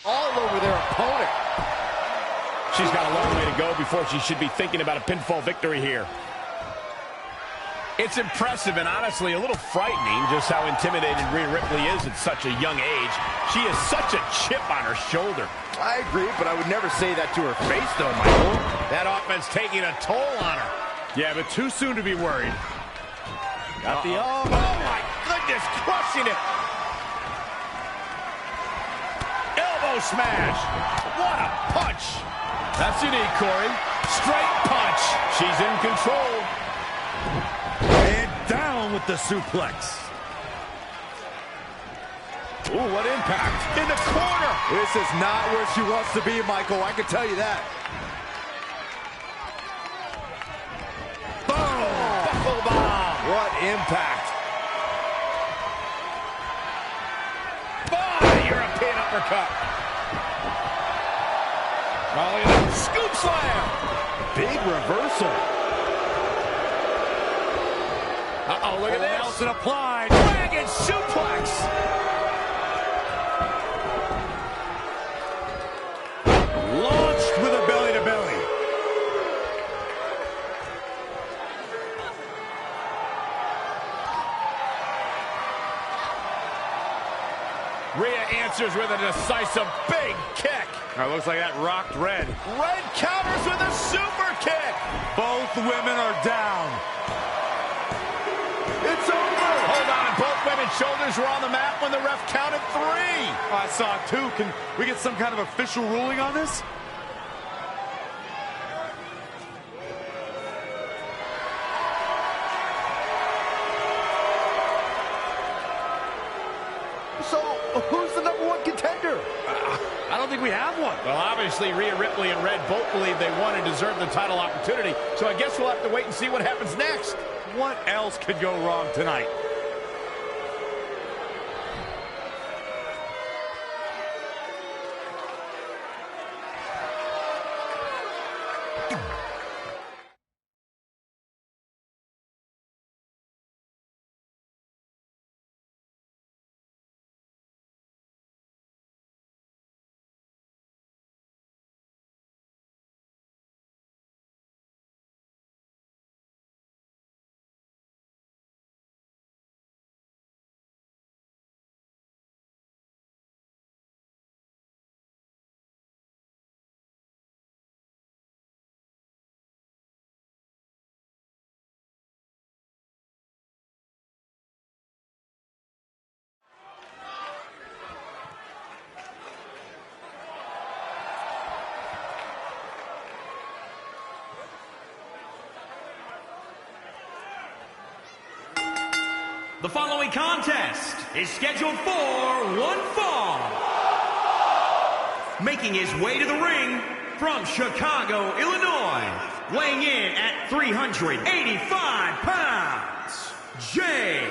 All over their opponent. She's got a long way to go before she should be thinking about a pinfall victory here. It's impressive and honestly a little frightening just how intimidated Rhea Ripley is at such a young age. She has such a chip on her shoulder. I agree, but I would never say that to her face, though, Michael. That offense taking a toll on her. Yeah, but too soon to be worried. Got the oh my goodness, crushing it. Elbow smash. What a punch. That's unique, Corey. Straight punch. She's in control. And down with the suplex. Ooh, what impact. In the corner. This is not where she wants to be, Michael. I can tell you that. Boom. Buckle bomb. What impact. Boom. European uppercut. Oh, scoop slam. Big reversal. Uh-oh, look at this. Nelson applied. Dragon suplex. Launched with a belly-to-belly. Rhea answers with a decisive big kick. Looks like that rocked Red. Red counters with a super kick. Both women are down. It's over. Hold on. Both women's shoulders were on the mat when the ref counted 3. I saw 2. Can we get some kind of official ruling on this? So, who's the #1 contender? I don't think we have one. Well, obviously, Rhea Ripley and Red both believe they won and deserve the title opportunity, so I guess we'll have to wait and see what happens next. What else could go wrong tonight? The following contest is scheduled for one fall. Making his way to the ring from Chicago, Illinois, Weighing in at 385 pounds, Jay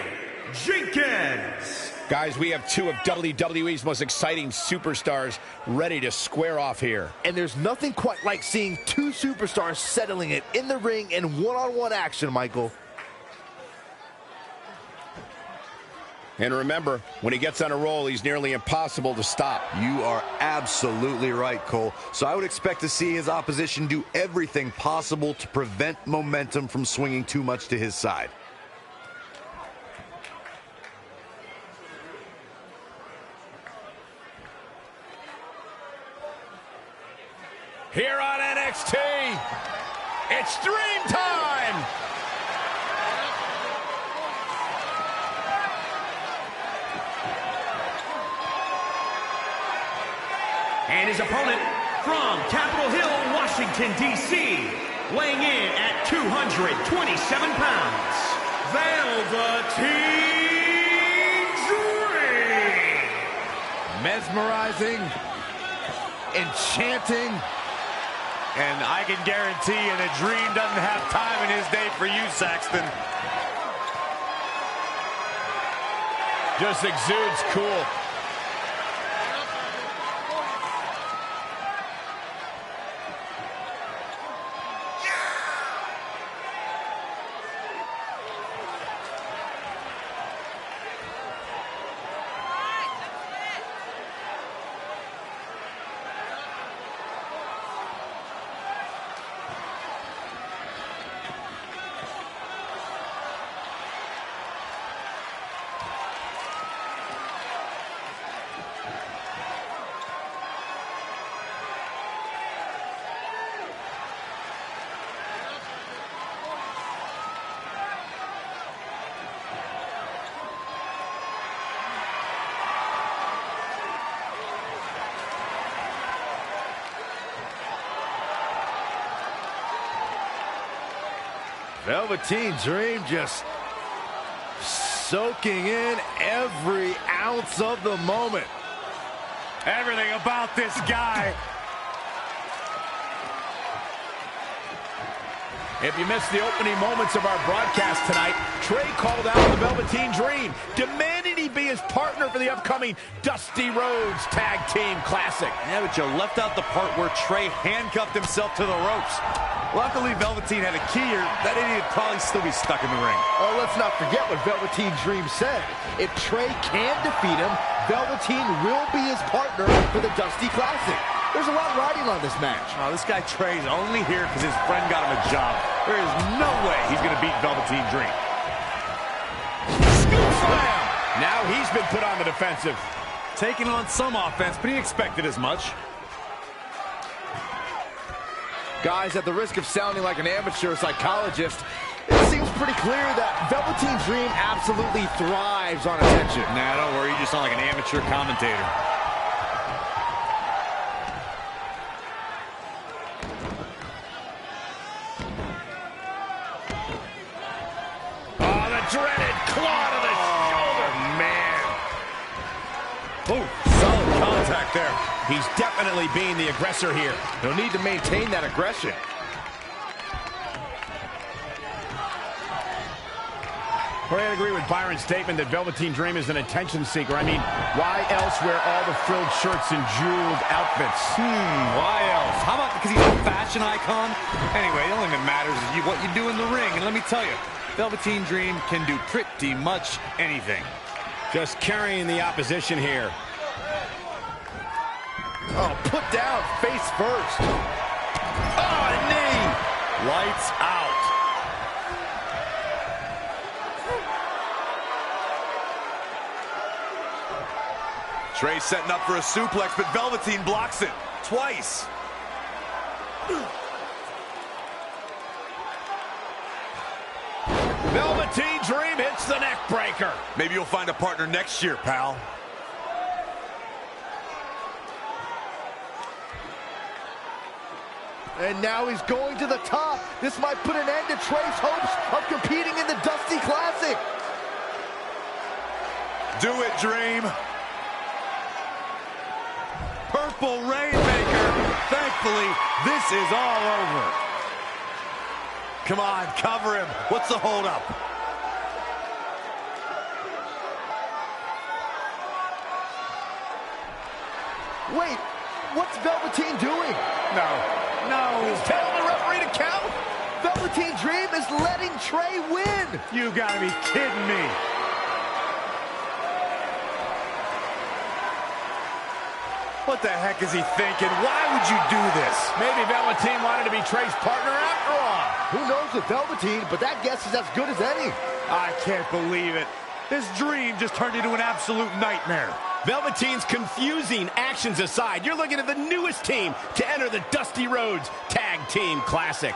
Jenkins. Guys, we have two of WWE's most exciting superstars ready to square off here. And there's nothing quite like seeing two superstars settling it in the ring in one-on-one action, Michael. And remember, when he gets on a roll, he's nearly impossible to stop. You are absolutely right, Cole. So I would expect to see his opposition do everything possible to prevent momentum from swinging too much to his side. Here on NXT, it's Dream Time! And his opponent from Capitol Hill, Washington, D.C., weighing in at 227 pounds, Velveteen Dream! Mesmerizing, enchanting, and I can guarantee you the Dream doesn't have time in his day for you, Saxton. Just exudes cool. Velveteen Dream just soaking in every ounce of the moment. Everything about this guy. If you missed the opening moments of our broadcast tonight, Trey called out the Velveteen Dream, demanding he be his partner for the upcoming Dusty Rhodes Tag Team Classic. Yeah, but you left out the part where Trey handcuffed himself to the ropes. Luckily, Velveteen had a key, or that idiot would probably still be stuck in the ring. Oh, let's not forget what Velveteen Dream said. If Trey can defeat him, Velveteen will be his partner for the Dusty Classic. There's a lot riding on this match. Oh, this guy Trey's only here because his friend got him a job. There is no way he's going to beat Velveteen Dream. Scoop slam! Now he's been put on the defensive. Taking on some offense, but he expected as much. Guys, at the risk of sounding like an amateur psychologist, it seems pretty clear that Velveteen Dream absolutely thrives on attention. Nah, don't worry, you just sound like an amateur commentator. Oh, the dreaded claw to the shoulder. Man. Oh, solid contact there. He's definitely being the aggressor here. He'll need to maintain that aggression. I agree with Byron's statement that Velveteen Dream is an attention seeker. I mean, why else wear all the frilled shirts and jeweled outfits? Why else? How about because he's a fashion icon? Anyway, the only thing that matters is what you do in the ring. And let me tell you, Velveteen Dream can do pretty much anything. Just carrying the opposition here. Oh, put down face first. Oh, a knee. Lights out. Trey setting up for a suplex, but Velveteen blocks it twice. Velveteen Dream hits the neck breaker. Maybe you'll find a partner next year, pal. And now he's going to the top. This might put an end to Trey's hopes of competing in the Dusty Classic. Do it, Dream. Purple Rainmaker. Thankfully, this is all over. Come on, cover him. What's the holdup? Wait, what's Velveteen doing? No. He's telling the referee to count? Velveteen Dream is letting Trey win. You gotta be kidding me. What the heck is he thinking? Why would you do this? Maybe Velveteen wanted to be Trey's partner after all. Who knows with Velveteen, but that guess is as good as any. I can't believe it. This dream just turned into an absolute nightmare. Velveteen's confusing actions aside, you're looking at the newest team to enter the Dusty Rhodes Tag Team Classic.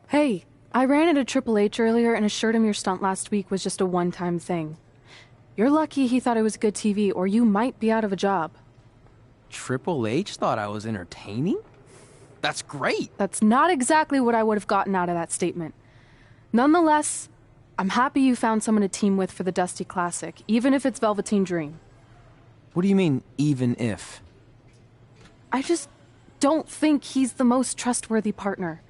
Hey, I ran into Triple H earlier and assured him your stunt last week was just a one-time thing. You're lucky he thought it was good TV, or you might be out of a job. Triple H thought I was entertaining? That's great. That's not exactly what I would have gotten out of that statement. Nonetheless, I'm happy you found someone to team with for the Dusty Classic, even if it's Velveteen Dream. What do you mean, even if? I just don't think he's the most trustworthy partner.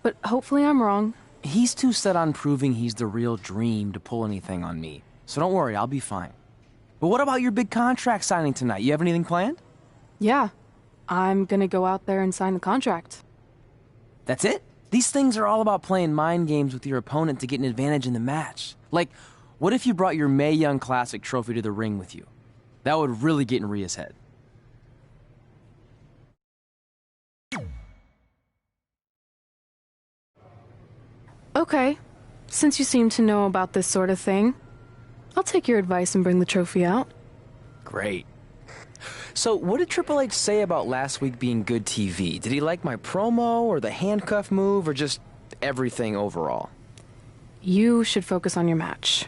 But hopefully I'm wrong. He's too set on proving he's the real Dream to pull anything on me. So don't worry, I'll be fine. But what about your big contract signing tonight? You have anything planned? Yeah, I'm gonna go out there and sign the contract. That's it? These things are all about playing mind games with your opponent to get an advantage in the match. Like, what if you brought your Mae Young Classic trophy to the ring with you? That would really get in Rhea's head. Okay, since you seem to know about this sort of thing, I'll take your advice and bring the trophy out. Great. So, what did Triple H say about last week being good TV? Did he like my promo, or the handcuff move, or just everything overall? You should focus on your match.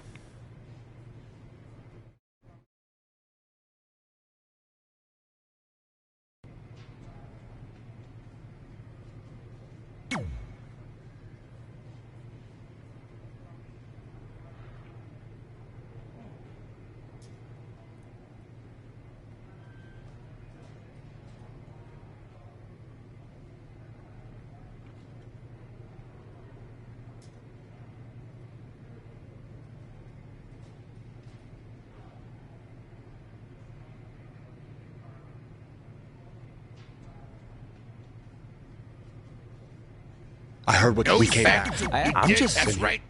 I heard what we came back. I'm just That's right.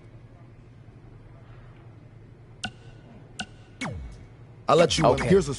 I'll let you. Okay. Here's a.